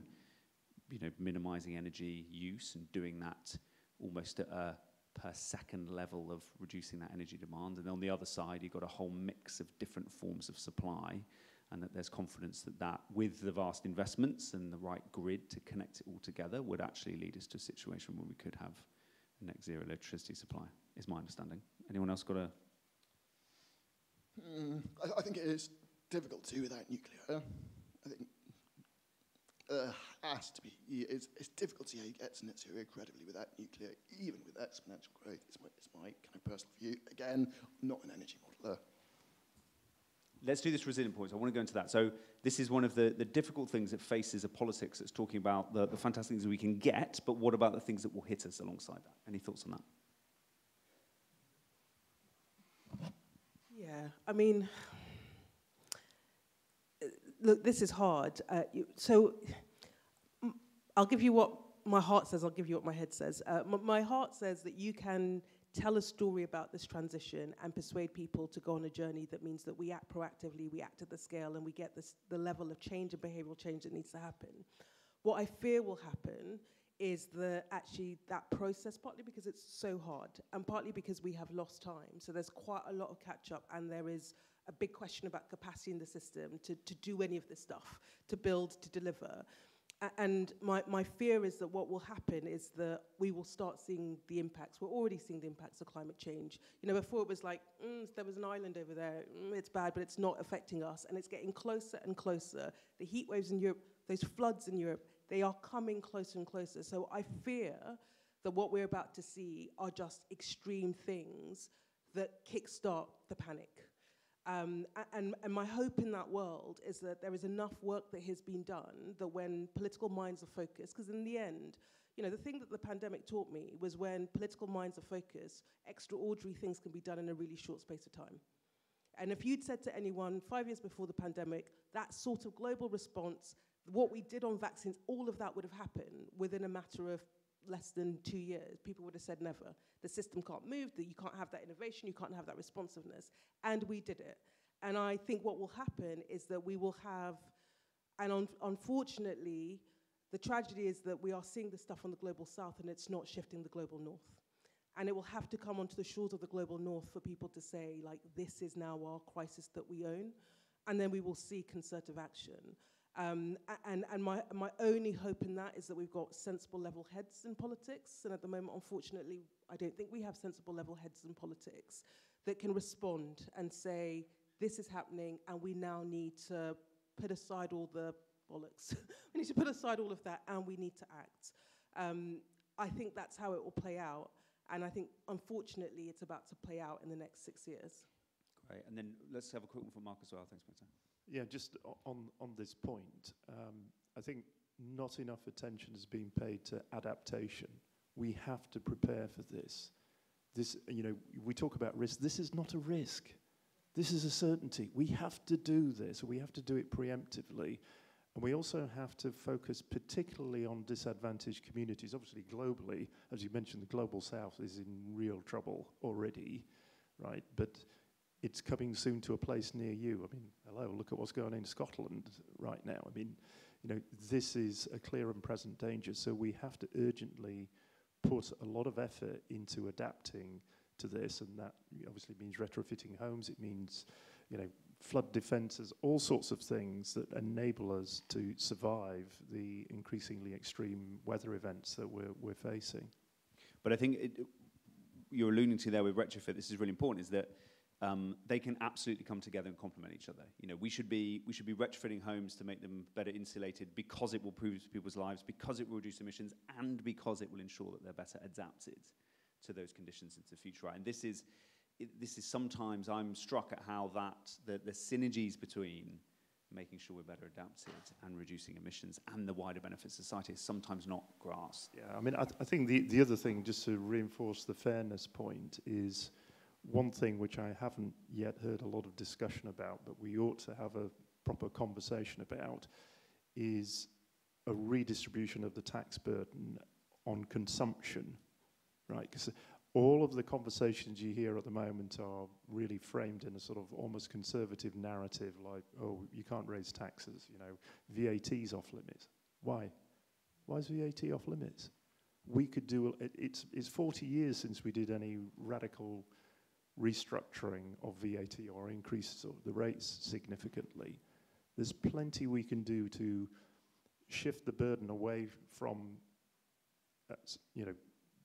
minimizing energy use and doing that almost at a per second level of reducing that energy demand. And on the other side, you've got a whole mix of different forms of supply, and that there's confidence that with the vast investments and the right grid to connect it all together would actually lead us to a situation where we could have a net zero electricity supply, is my understanding. Anyone else got a... I think it is difficult to do without nuclear. I think has to be. It's difficult to get to net zero credibly without nuclear, even with exponential growth. It's my kind of personal view. Again, I'm not an energy modeler. Let's do this resilient point. I want to go into that. So this is one of the difficult things that faces a politics that's talking about the fantastic things we can get, but what about the things that will hit us alongside that? Any thoughts on that? Yeah, I mean, look, this is hard. I'll give you what my heart says, I'll give you what my head says. My heart says that you can tell a story about this transition and persuade people to go on a journey that means that we act proactively, we act at the scale, and we get the level of change and behavioural change that needs to happen. What I fear will happen is that process, partly because it's so hard, and partly because we have lost time. So there's quite a lot of catch up, and there is a big question about capacity in the system to do any of this stuff, to build, to deliver. And my fear is that what will happen is that we will start seeing the impacts. We're already seeing the impacts of climate change. You know, before it was like, there was an island over there, it's bad, but it's not affecting us. And it's getting closer and closer. The heat waves in Europe, those floods in Europe, they are coming closer and closer. So I fear that what we're about to see are just extreme things that kickstart the panic. And my hope in that world is that there is enough work that has been done that when political minds are focused, because in the end, you know, the thing that the pandemic taught me was when political minds are focused, extraordinary things can be done in a really short space of time. And if you'd said to anyone 5 years before the pandemic, that sort of global response, what we did on vaccines, all of that would have happened within a matter of less than 2 years. People would have said never. The system can't move, that you can't have that innovation, you can't have that responsiveness. And we did it. And I think what will happen is that we will have, and unfortunately, the tragedy is that we are seeing the stuff on the global south and it's not shifting the global north. And it will have to come onto the shores of the global north for people to say, like, this is now our crisis that we own. And then we will see concerted action. And my only hope in that is that we've got sensible level heads in politics. And at the moment, unfortunately, I don't think we have sensible level heads in politics that can respond and say, this is happening, and we now need to put aside all the bollocks. We need to put aside all of that, and we need to act. I think that's how it will play out. And I think, unfortunately, it's about to play out in the next 6 years. Great. And then let's have a quick one from Mark as well. Thanks, Miatta. Yeah, just on this point, I think not enough attention is being paid to adaptation. We have to prepare for this. This, you know, we talk about risk. This is not a risk. This is a certainty. We have to do this. We have to do it preemptively. And we also have to focus particularly on disadvantaged communities. Obviously, globally, as you mentioned, the global south is in real trouble already, right? But it's coming soon to a place near you. I mean, hello, look at what's going on in Scotland right now. I mean, you know, this is a clear and present danger. So we have to urgently put a lot of effort into adapting to this, and that obviously means retrofitting homes. It means, you know, flood defences, all sorts of things that enable us to survive the increasingly extreme weather events that we're facing. But I think you're alluding to there with retrofit, this is really important, is that they can absolutely come together and complement each other. You know, we should be retrofitting homes to make them better insulated because it will improve people's lives, because it will reduce emissions, and because it will ensure that they're better adapted to those conditions into the future. And this is sometimes, I'm struck at how the synergies between making sure we're better adapted and reducing emissions and the wider benefits of society is sometimes not grasped. Yeah, I mean, I think the other thing, just to reinforce the fairness point, is one thing which I haven't yet heard a lot of discussion about, but we ought to have a proper conversation about, is a redistribution of the tax burden on consumption, right? Because all of the conversations you hear at the moment are really framed in a sort of almost conservative narrative, like, oh, you can't raise taxes, you know, VAT's off limits. Why? Why is VAT off limits? we could do, it's 40 years since we did any radical restructuring of VAT or increase the rates significantly. There's plenty we can do to shift the burden away from,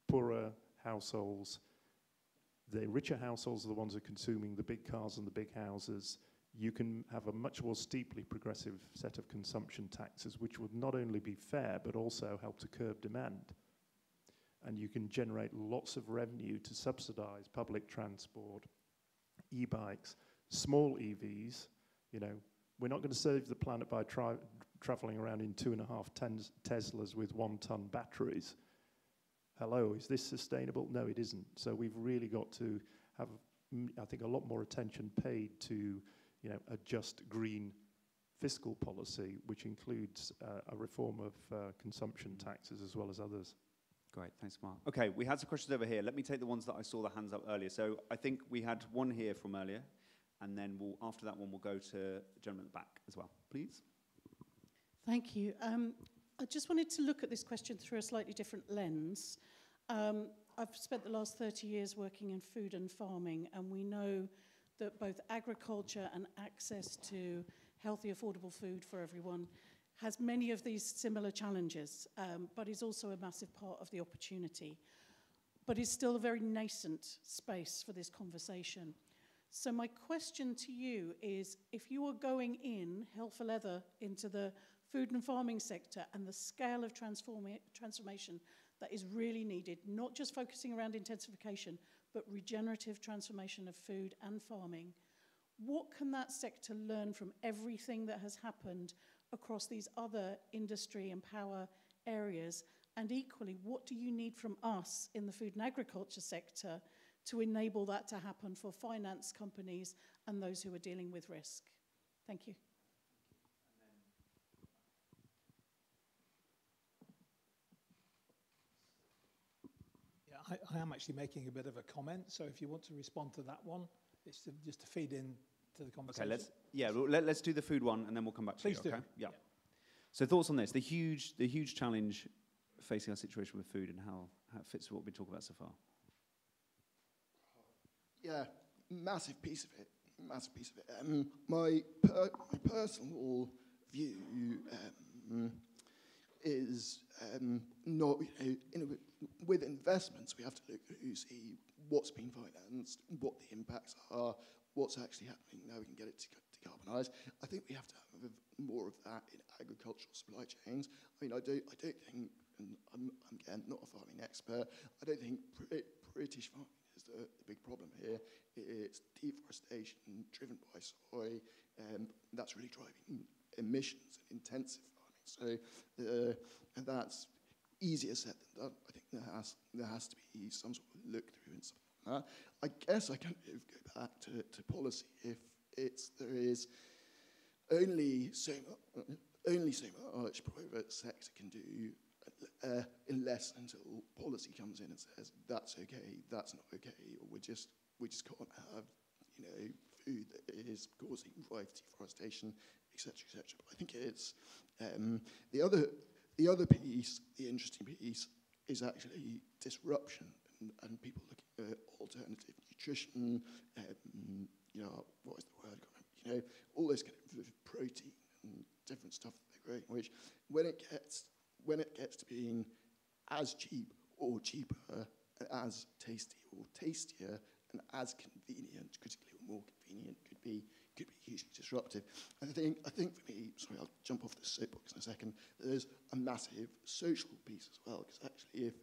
poorer households. The richer households are the ones who are consuming the big cars and the big houses. You can have a much more steeply progressive set of consumption taxes, which would not only be fair, but also help to curb demand. And you can generate lots of revenue to subsidize public transport, e-bikes, small EVs. We're not going to save the planet by traveling around in 2.5 Teslas with 1-ton batteries. Hello, is this sustainable? No, it isn't. So we've really got to have, I think, a lot more attention paid to, a just green fiscal policy, which includes a reform of consumption taxes as well as others. Great, thanks, Mark. Okay, we had some questions over here. Let me take the ones that I saw the hands up earlier. So I think we had one here from earlier, and then after that one, we'll go to the gentleman at the back as well, please. Thank you. I just wanted to look at this question through a slightly different lens. I've spent the last 30 years working in food and farming, and we know that both agriculture and access to healthy, affordable food for everyone has many of these similar challenges, but is also a massive part of the opportunity. But it's still a very nascent space for this conversation. So my question to you is, if you are going in, hell for leather, into the food and farming sector and the scale of transformation that is really needed, not just focusing around intensification, but regenerative transformation of food and farming, what can that sector learn from everything that has happened across these other industry and power areas? And equally, what do you need from us in the food and agriculture sector to enable that to happen for finance companies and those who are dealing with risk? Thank you. Yeah, I am actually making a bit of a comment, so if you want to respond to that one, it's just to feed in to the conversation. Okay, let's do the food one, and then we'll come back to Please you. do. Okay? Yeah. So thoughts on this? The huge challenge facing our situation with food and how it fits with what we've been talking about so far. Yeah, massive piece of it. My personal view is not, with investments, we have to look to see what's been financed, what the impacts are, what's actually happening, how we can get it decarbonised. I think we have to have more of that in agricultural supply chains. I mean, I don't think, and I'm again not a farming expert, I don't think British farming is the big problem here. It's deforestation driven by soy, and that's really driving emissions and intensive farming. So and that's easier said than done. I think there has to be some sort of look through and stuff like that. I guess I kind of go back to policy. If there is only so much private sector can do, unless until policy comes in and says that's okay, that's not okay, or we just can't have food that is causing deforestation, etc., etc. But I think it's the other piece, the interesting piece, is actually disruption and people looking at alternative nutrition. What is the word? All this kind of protein and different stuff that they're growing, which when it gets to being as cheap or cheaper, as tasty or tastier, and as convenient, critically or more convenient, could be hugely disruptive. And I think for me, sorry, I'll jump off this soapbox in a second. There's a massive social piece as well, because actually,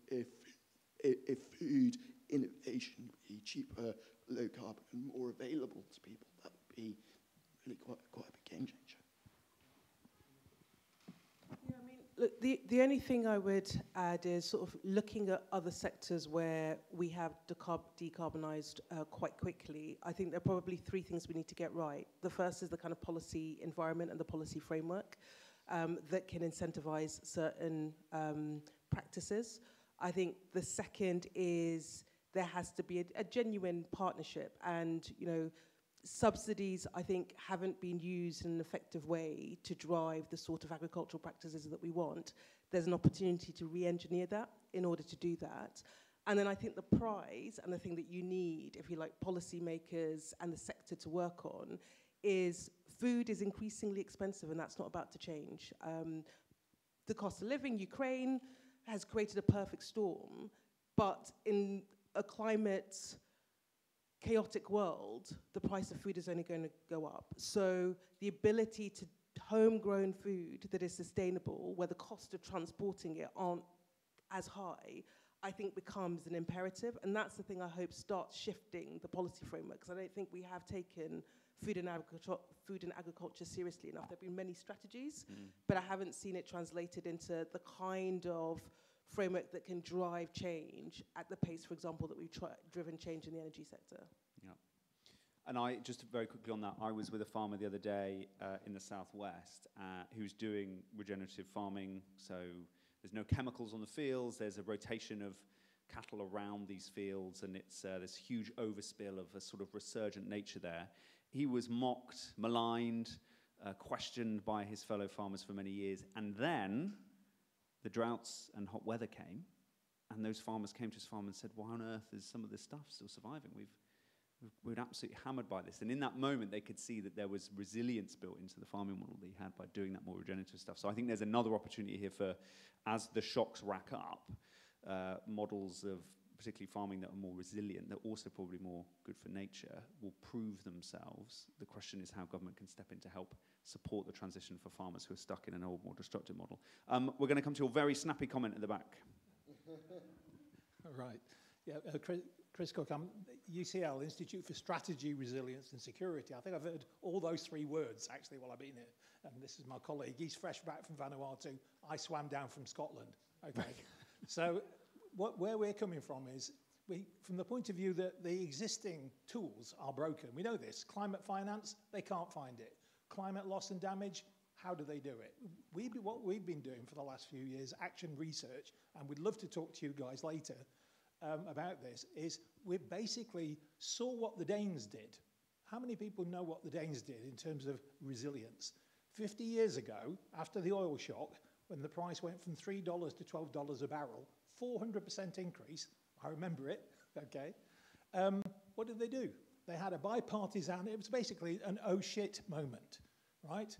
if food innovation would be cheaper, low carbon, and more available to people, that would be really quite a big game changer. Yeah, I mean, look, the only thing I would add is sort of looking at other sectors where we have decarbonised quite quickly. I think there are probably three things we need to get right. The first is the kind of policy environment and the policy framework that can incentivise certain practices. I think the second is there has to be a genuine partnership, and subsidies, I think, haven't been used in an effective way to drive the sort of agricultural practices that we want. There's an opportunity to re-engineer that in order to do that. And then I think the prize and the thing that you need, if you like, policymakers and the sector to work on is food is increasingly expensive, and that's not about to change. The cost of living, Ukraine has created a perfect storm, but in a climate chaotic world, the price of food is only going to go up. So the ability to homegrown food that is sustainable, where the cost of transporting it aren't as high, I think becomes an imperative. And that's the thing I hope starts shifting the policy framework, because I don't think we have taken food and agriculture seriously enough. There have been many strategies, but I haven't seen it translated into the kind of framework that can drive change at the pace, for example, that we've driven change in the energy sector. Yeah. And I, just very quickly on that, I was with a farmer the other day in the southwest who's doing regenerative farming. So there's no chemicals on the fields. There's a rotation of cattle around these fields, and it's this huge overspill of a sort of resurgent nature there. He was mocked, maligned, questioned by his fellow farmers for many years. And then the droughts and hot weather came, and those farmers came to his farm and said, why on earth is some of this stuff still surviving? We're absolutely hammered by this. And in that moment, they could see that there was resilience built into the farming model that he had by doing that more regenerative stuff. So I think there's another opportunity here for, as the shocks rack up, models of particularly farming that are more resilient, that are also probably more good for nature, will prove themselves. The question is how government can step in to help support the transition for farmers who are stuck in an old, more destructive model. We're going to come to a very snappy comment at the back. Right. Yeah, Chris Cook, I'm UCL, Institute for Strategy, Resilience and Security. I think I've heard all those three words, actually, while I've been here. And this is my colleague. He's fresh back from Vanuatu. I swam down from Scotland. Okay. So where we're coming from is, from the point of view that the existing tools are broken. We know this. Climate finance, they can't find it. Climate loss and damage, how do they do it? What we've been doing for the last few years, action research, and we'd love to talk to you guys later about this, is we basically saw what the Danes did. How many people know what the Danes did in terms of resilience? 50 years ago, after the oil shock, when the price went from $3 to $12 a barrel, 400% increase, I remember it, okay. What did they do? They had a bipartisan, it was basically an oh shit moment, right?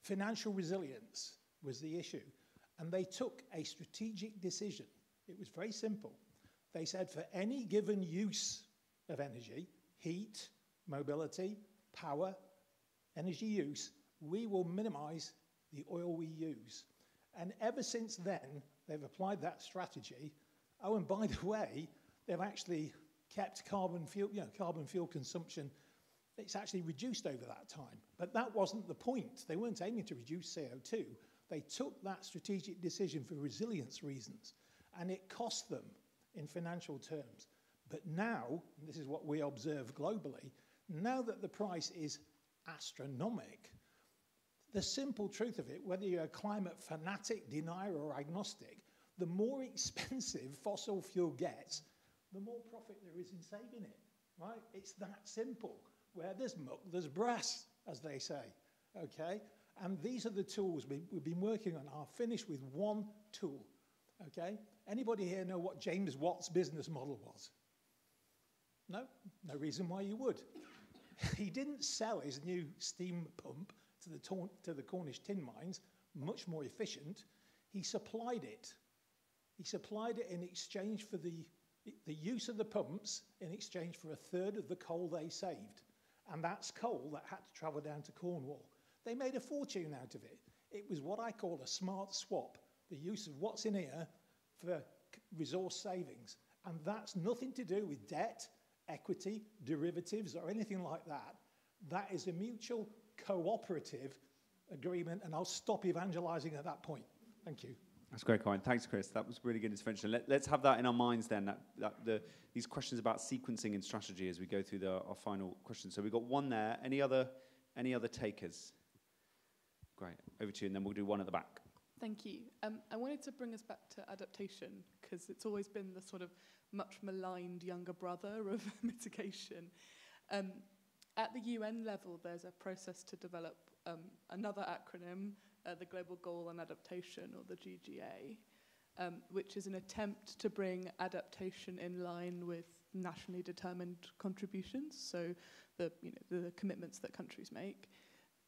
Financial resilience was the issue. And they took a strategic decision. It was very simple. They said for any given use of energy, heat, mobility, power, energy use, we will minimize the oil we use. And ever since then, they've applied that strategy. Oh, and by the way, they've actually kept carbon fuel consumption. It's actually reduced over that time. But that wasn't the point. They weren't aiming to reduce CO2. They took that strategic decision for resilience reasons, and it cost them in financial terms. But now, and this is what we observe globally, now that the price is astronomical, the simple truth of it, whether you're a climate fanatic, denier, or agnostic, the more expensive fossil fuel gets, the more profit there is in saving it, right? It's that simple. Where there's muck, there's brass, as they say, okay? And these are the tools we've been working on. I'll finish with one tool, okay? Anybody here know what James Watt's business model was? No? No reason why you would. He didn't sell his new steam pump to the Cornish tin mines, much more efficient. He supplied it. He supplied it in exchange for the use of the pumps in exchange for a third of the coal they saved. And that's coal that had to travel down to Cornwall. They made a fortune out of it. It was what I call a smart swap, the use of what's in here for resource savings. And that's nothing to do with debt, equity, derivatives, or anything like that. That is a mutual cooperative agreement, and I'll stop evangelizing at that point. Thank you. That's great, Colin. Thanks, Chris. That was really good intervention. Let's have that in our minds then, these questions about sequencing and strategy as we go through our final questions. So we've got one there. Any other takers? Great. Over to you, and then we'll do one at the back. Thank you. I wanted to bring us back to adaptation, because it's always been the sort of much maligned younger brother of mitigation. at the UN level, there's a process to develop another acronym, the Global Goal on Adaptation, or the GGA, which is an attempt to bring adaptation in line with nationally determined contributions, so the commitments that countries make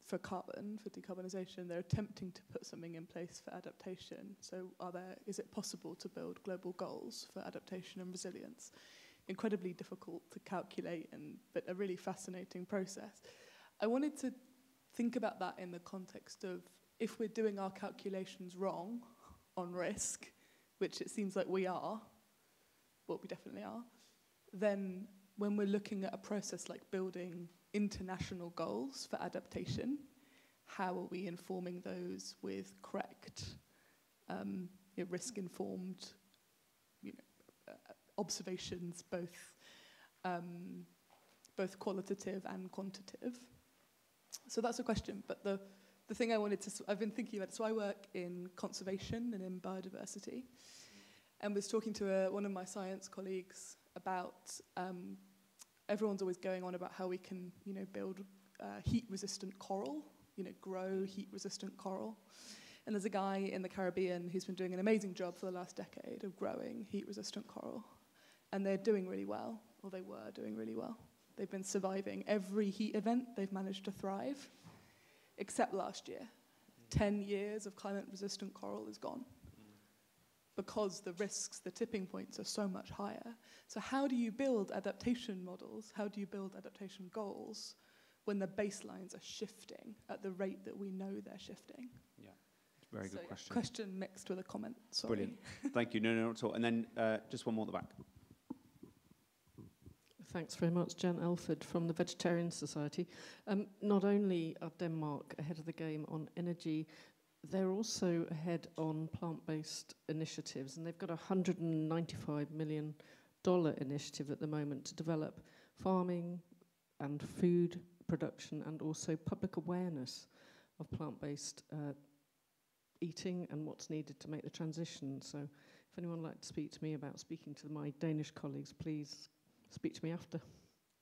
for carbon, for decarbonisation. They're attempting to put something in place for adaptation. So is it possible to build global goals for adaptation and resilience? Incredibly difficult to calculate, but a really fascinating process. I wanted to think about that in the context of, if we're doing our calculations wrong on risk, which it seems like we are, well, we definitely are, then when we're looking at a process like building international goals for adaptation, how are we informing those with correct, risk-informed, observations, both qualitative and quantitative? So that's a question. But the thing I've been thinking about, so I work in conservation and in biodiversity, and was talking to one of my science colleagues about, everyone's always going on about how we can, build heat-resistant coral, grow heat-resistant coral. And there's a guy in the Caribbean who's been doing an amazing job for the last decade of growing heat-resistant coral. And they're doing really well, or they were doing really well. They've been surviving every heat event. They've managed to thrive, except last year. 10 years of climate-resistant coral is gone, because the risks, the tipping points are so much higher. So how do you build adaptation models? How do you build adaptation goals when the baselines are shifting at the rate that we know they're shifting? Yeah, very good question. Question mixed with a comment, sorry. Brilliant. Thank you. No, not at all. And then just one more at the back. Thanks very much, Jan Alford from the Vegetarian Society. Not only are Denmark ahead of the game on energy, they're also ahead on plant-based initiatives, and they've got a $195 million initiative at the moment to develop farming and food production, and also public awareness of plant-based eating and what's needed to make the transition. So if anyone would like to speak to me about speaking to my Danish colleagues, please speak to me after.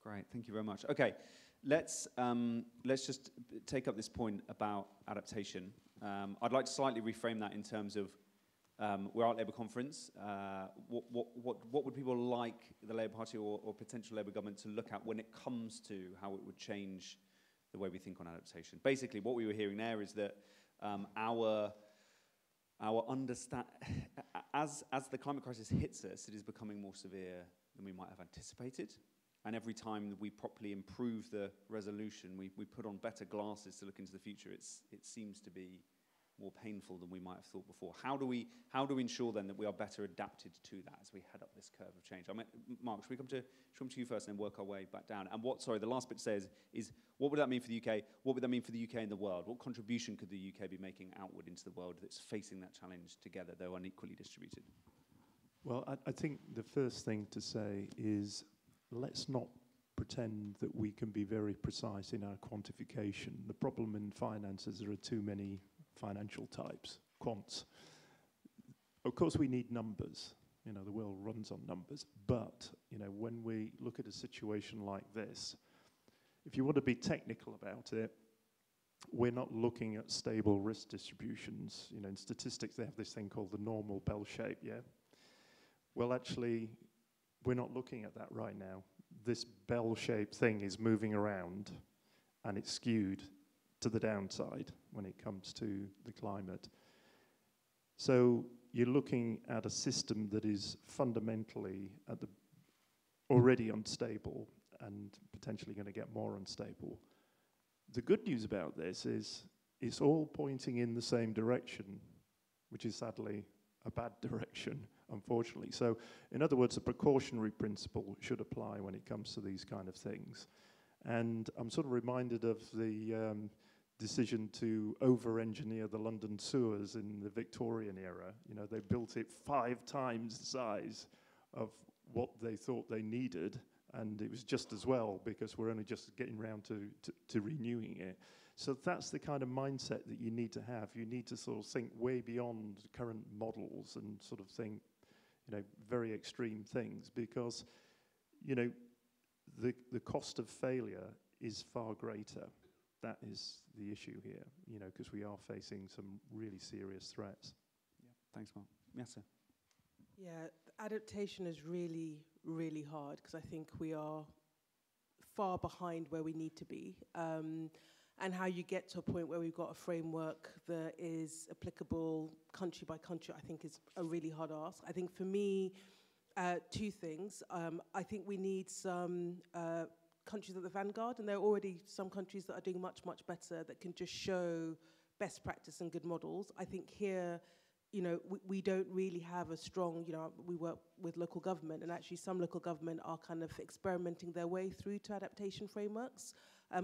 Great, thank you very much. Okay, let's just take up this point about adaptation. I'd like to slightly reframe that in terms of we're at Labour conference. What would people like the Labour Party or potential Labour government to look at when it comes to how it would change the way we think on adaptation? Basically, what we were hearing there is that our as the climate crisis hits us, it is becoming more severe than we might have anticipated. And every time we properly improve the resolution, we put on better glasses to look into the future, it seems to be more painful than we might have thought before. How do we ensure then that we are better adapted to that as we head up this curve of change? I mean, Mark, should we come to you first and then work our way back down? And the last bit says is, what would that mean for the UK? What would that mean for the UK and the world? What contribution could the UK be making outward into the world that's facing that challenge together, though unequally distributed? Well, I think the first thing to say is, let's not pretend that we can be very precise in our quantification. The problem in finance is there are too many financial types, quants. Of course, we need numbers. The world runs on numbers. But, when we look at a situation like this, if you want to be technical about it, we're not looking at stable risk distributions. In statistics, they have this thing called the normal bell shape, yeah? Well, actually, we're not looking at that right now. This bell-shaped thing is moving around, and it's skewed to the downside when it comes to the climate. So you're looking at a system that is fundamentally already unstable and potentially going to get more unstable. The good news about this is it's all pointing in the same direction, which is sadly a bad direction, unfortunately. So, in other words, a precautionary principle should apply when it comes to these kind of things. And I'm sort of reminded of the decision to over-engineer the London sewers in the Victorian era. They built it 5 times the size of what they thought they needed, and it was just as well because we're only just getting around to renewing it. So that's the kind of mindset that you need to have. You need to sort of think way beyond current models and sort of think, very extreme things, because, the cost of failure is far greater. That is the issue here, you know, because we are facing some really serious threats. Yeah, thanks, Mark. Miatta. Yeah, adaptation is really, really hard because I think we are far behind where we need to be. And how you get to a point where we've got a framework that is applicable country by country, I think is a really hard ask. I think for me, two things. I think we need some countries at the vanguard, and there are already some countries that are doing much, much better that can just show best practice and good models. I think here, you know, we don't really have a strong, you know, we work with local government, and actually some local government are kind of experimenting their way through to adaptation frameworks.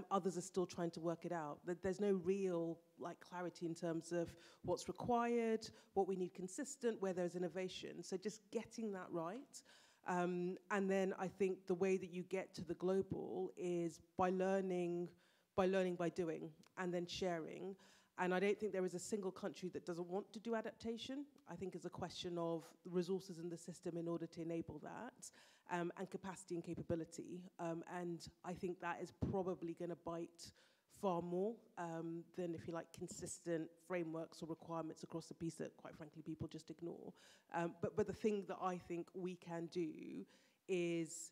Others are still trying to work it out. There's no real like clarity in terms of what's required, what we need consistent, where there's innovation. So just getting that right. And then I think the way that you get to the global is by learning by doing, and then sharing. And I don't think there is a single country that doesn't want to do adaptation. I think it's a question of resources in the system in order to enable that, and capacity and capability. And I think that is probably going to bite far more than, if you like, consistent frameworks or requirements across the piece that, quite frankly, people just ignore. But the thing that I think we can do is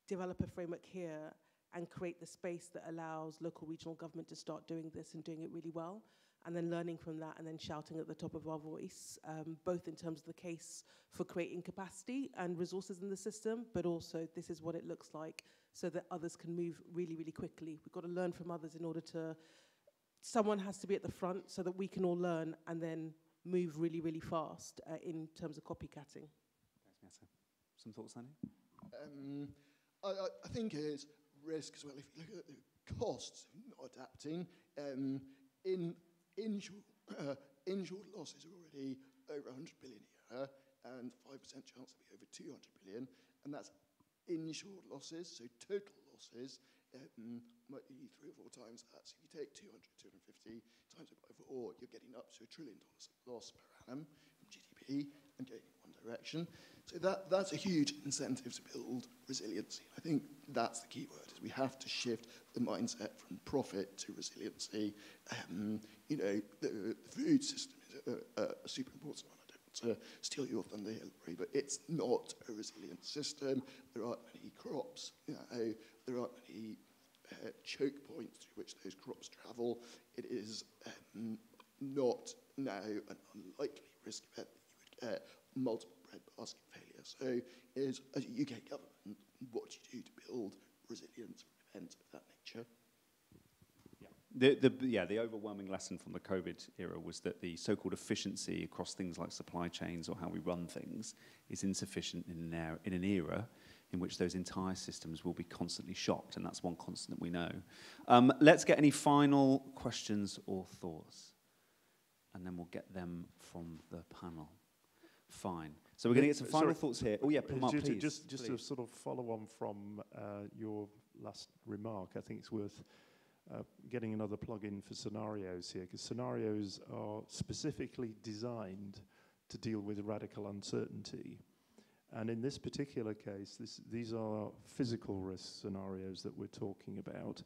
develop a framework here and create the space that allows local regional government to start doing this and doing it really well, and then learning from that and then shouting at the top of our voice, both in terms of the case for creating capacity and resources in the system, but also this is what it looks like so that others can move really, really quickly. We've got to learn from others in order to, someone has to be at the front so that we can all learn and then move really, really fast in terms of copycatting. Thanks, Miatta. Some thoughts, Andy? I think it's risk as well. If you look at the costs of not adapting, insured losses are already over 100 billion a year, and 5% chance to be over 200 billion, and that's insured losses. So total losses might be 3 or 4 times that. So if you take 200, 250 times it by 4, you're getting up to $1 trillion loss per annum in GDP and going in one direction. So that's a huge incentive to build resiliency. I think that's the key word, is we have to shift the mindset from profit to resiliency. You know, the food system is a super important one. I don't want to steal your thunder here, Laurie, but it's not a resilient system. There aren't many crops. You know, there aren't many choke points through which those crops travel. It is not now an unlikely risk event that you would get multiple bread basket failure. So as a UK government, what do you do to build resilience for events of that nature? The overwhelming lesson from the COVID era was that the so-called efficiency across things like supply chains or how we run things is insufficient in an era in which those entire systems will be constantly shocked, and that's one constant that we know. Let's get any final questions or thoughts, and then we'll get them from the panel. Fine. So we're going to get some final thoughts here. Oh yeah, Mark, please. Just to sort of follow on from your last remark, I think it's worth getting another plug-in for scenarios here, because scenarios are specifically designed to deal with radical uncertainty. And in this particular case, these are physical risk scenarios that we're talking about.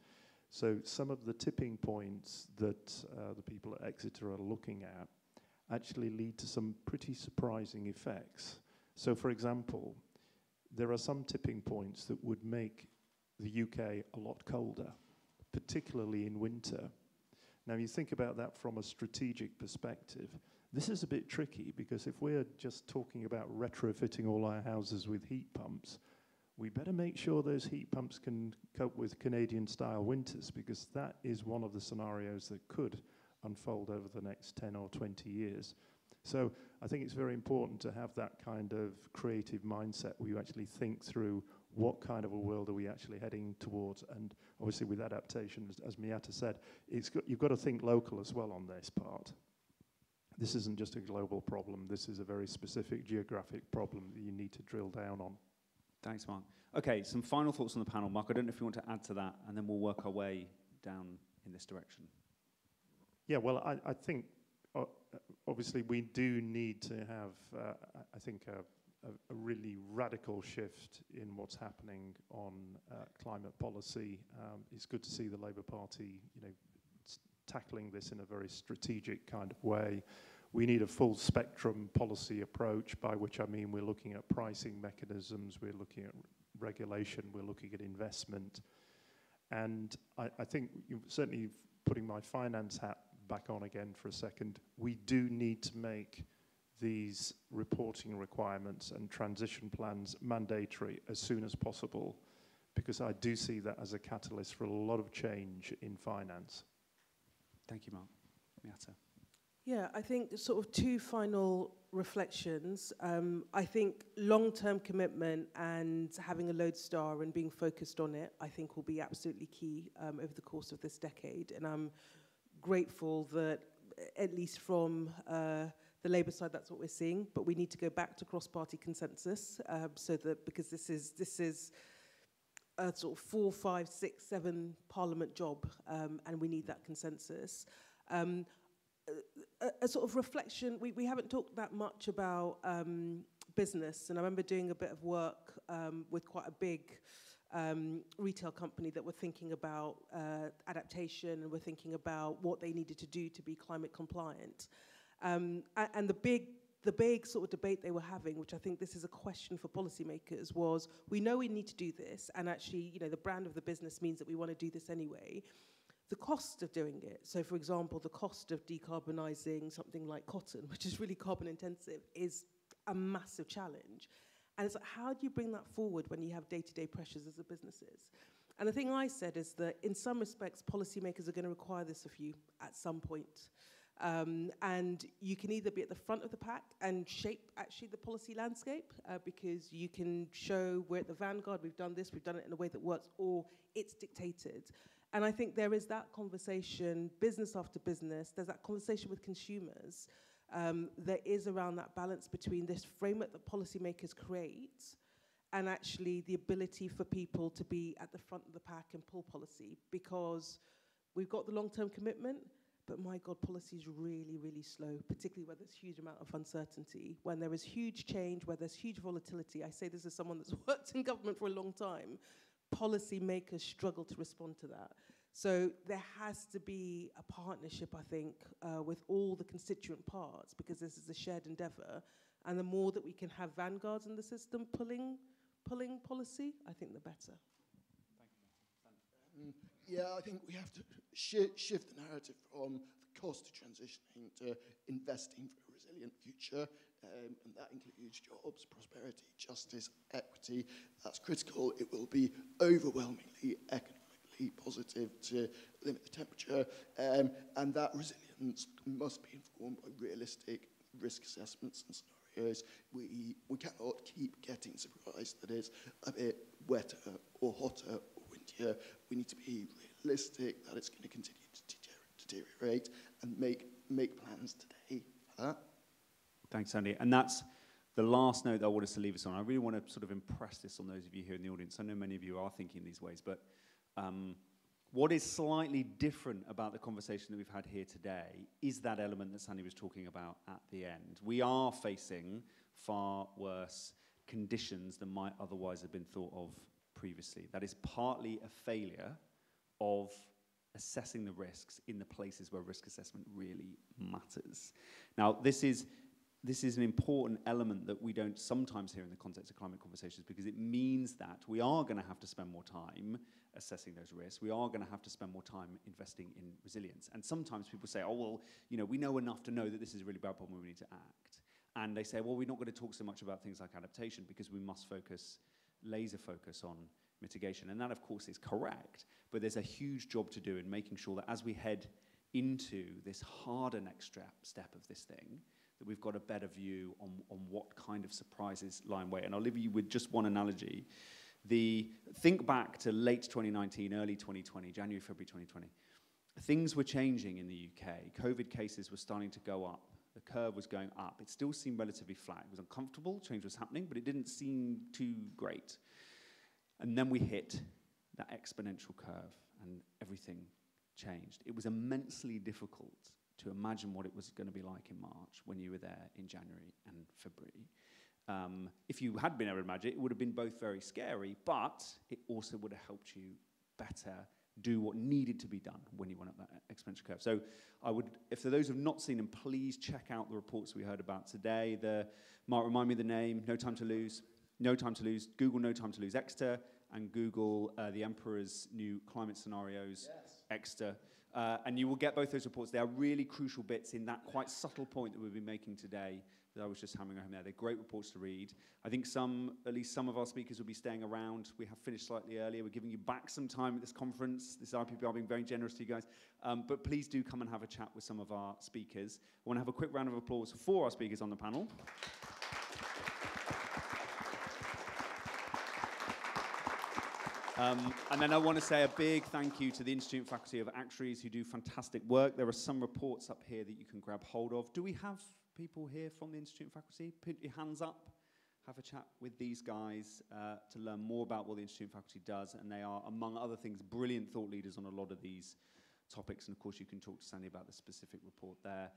So some of the tipping points that the people at Exeter are looking at actually lead to some pretty surprising effects. So for example, there are some tipping points that would make the UK a lot colder, particularly in winter. Now you think about that from a strategic perspective. This is a bit tricky, because if we're just talking about retrofitting all our houses with heat pumps, we better make sure those heat pumps can cope with Canadian-style winters, because that is one of the scenarios that could unfold over the next 10 or 20 years. So I think it's very important to have that kind of creative mindset where you actually think through what kind of a world are we actually heading towards. And obviously with adaptation, as Miatta said, you've got to think local as well on this part. This isn't just a global problem. This is a very specific geographic problem that you need to drill down on. Thanks, Mark. Okay, some final thoughts on the panel. Mark, I don't know if you want to add to that, and then we'll work our way down in this direction. Yeah, well, I think obviously we do need to have, I think, a really radical shift in what's happening on climate policy. It's good to see the Labour Party, tackling this in a very strategic kind of way. We need a full spectrum policy approach, by which I mean we're looking at pricing mechanisms, we're looking at regulation, we're looking at investment. And I think, certainly putting my finance hat back on again for a second, we do need to make these reporting requirements and transition plans mandatory as soon as possible, because I do see that as a catalyst for a lot of change in finance. Thank you, Mark. Miatta. Yeah, I think sort of two final reflections. I think long-term commitment and having a lodestar and being focused on it, I think will be absolutely key over the course of this decade. And I'm grateful that, at least from the Labour side, that's what we're seeing. But we need to go back to cross-party consensus, so that, because this is a sort of 4, 5, 6, 7 Parliament job, and we need that consensus. A sort of reflection, we haven't talked that much about business, and I remember doing a bit of work with quite a big retail company that were thinking about adaptation, and were thinking about what they needed to do to be climate compliant. And the big sort of debate they were having, which I think this is a question for policymakers, was we know we need to do this, and actually, the brand of the business means that we want to do this anyway. The cost of doing it, so for example, the cost of decarbonising something like cotton, which is really carbon intensive, is a massive challenge. And it's like, how do you bring that forward when you have day-to-day pressures as a businesses? And the thing I said is that in some respects, policymakers are going to require this of you at some point. And you can either be at the front of the pack and shape actually the policy landscape, because you can show we're at the vanguard, we've done this, we've done it in a way that works, or it's dictated. And I think there is that conversation, business after business, there's that conversation with consumers that is around that balance between this framework that policymakers create and actually the ability for people to be at the front of the pack and pull policy, because we've got the long-term commitment, but my God, policy is really, really slow, particularly where there's huge amount of uncertainty. When there is huge change, where there's huge volatility, I say this as someone that's worked in government for a long time, policymakers struggle to respond to that. So there has to be a partnership, I think, with all the constituent parts, because this is a shared endeavour. And the more that we can have vanguards in the system pulling policy, I think the better. Yeah, I think we have to shift the narrative from the cost of transitioning to investing for a resilient future. And that includes jobs, prosperity, justice, equity. That's critical. It will be overwhelmingly economically positive to limit the temperature. And that resilience must be informed by realistic risk assessments and scenarios. We cannot keep getting surprised that it's a bit wetter or hotter or windier. We need to be realistic that it's going to continue to deteriorate and make plans today for that. Thanks, Andy. And that's the last note that I want us to leave us on. I really want to sort of impress this on those of you here in the audience. I know many of you are thinking these ways, but what is slightly different about the conversation that we've had here today is that element that Sandy was talking about at the end. We are facing far worse conditions than might otherwise have been thought of previously. That is partly a failure of assessing the risks in the places where risk assessment really matters. Now, this is an important element that we don't sometimes hear in the context of climate conversations, because it means that we are going to have to spend more time assessing those risks. We are going to have to spend more time investing in resilience. And sometimes people say, oh, well, we know enough to know that this is a really bad problem, we need to act. And they say, well, we're not going to talk so much about things like adaptation because we must laser focus on mitigation. And that, of course, is correct. But there's a huge job to do in making sure that as we head into this harder next step of this thing, that we've got a better view on what kind of surprises lie in wait. And I'll leave you with just one analogy. Think back to late 2019, early 2020, January, February 2020. Things were changing in the UK. COVID cases were starting to go up. The curve was going up. It still seemed relatively flat. It was uncomfortable, change was happening, but it didn't seem too great. And then we hit that exponential curve and everything changed. It was immensely difficult to imagine what it was going to be like in March when you were there in January and February. if you had been able to imagine it would have been both very scary, but it also would have helped you better do what needed to be done when you went up that expenditure curve. So I would, if for those who have not seen them, please check out the reports we heard about today. Mark, remind me the name, No Time to Lose. No Time to Lose. Google No Time to Lose Exeter, and Google the Emperor's New Climate Scenarios, Exeter. And you will get both those reports. They are really crucial bits in that quite subtle point that we've been making today that I was just hammering home there. They're great reports to read. I think at least some of our speakers will be staying around. We have finished slightly earlier. We're giving you back some time at this conference. This IPPR being very generous to you guys. But please do come and have a chat with some of our speakers. I want to have a quick round of applause for our speakers on the panel. And then I want to say a big thank you to the Institute and Faculty of Actuaries who do fantastic work. There are some reports up here that you can grab hold of. Do we have people here from the Institute and Faculty? Put your hands up. Have a chat with these guys to learn more about what the Institute and Faculty does. And they are, among other things, brilliant thought leaders on a lot of these topics. And of course, you can talk to Sandy about the specific report there.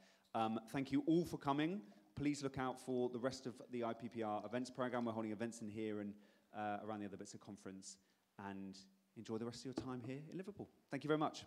Thank you all for coming. Please look out for the rest of the IPPR events program. We're holding events in here and around the other bits of conference. And enjoy the rest of your time here in Liverpool. Thank you very much.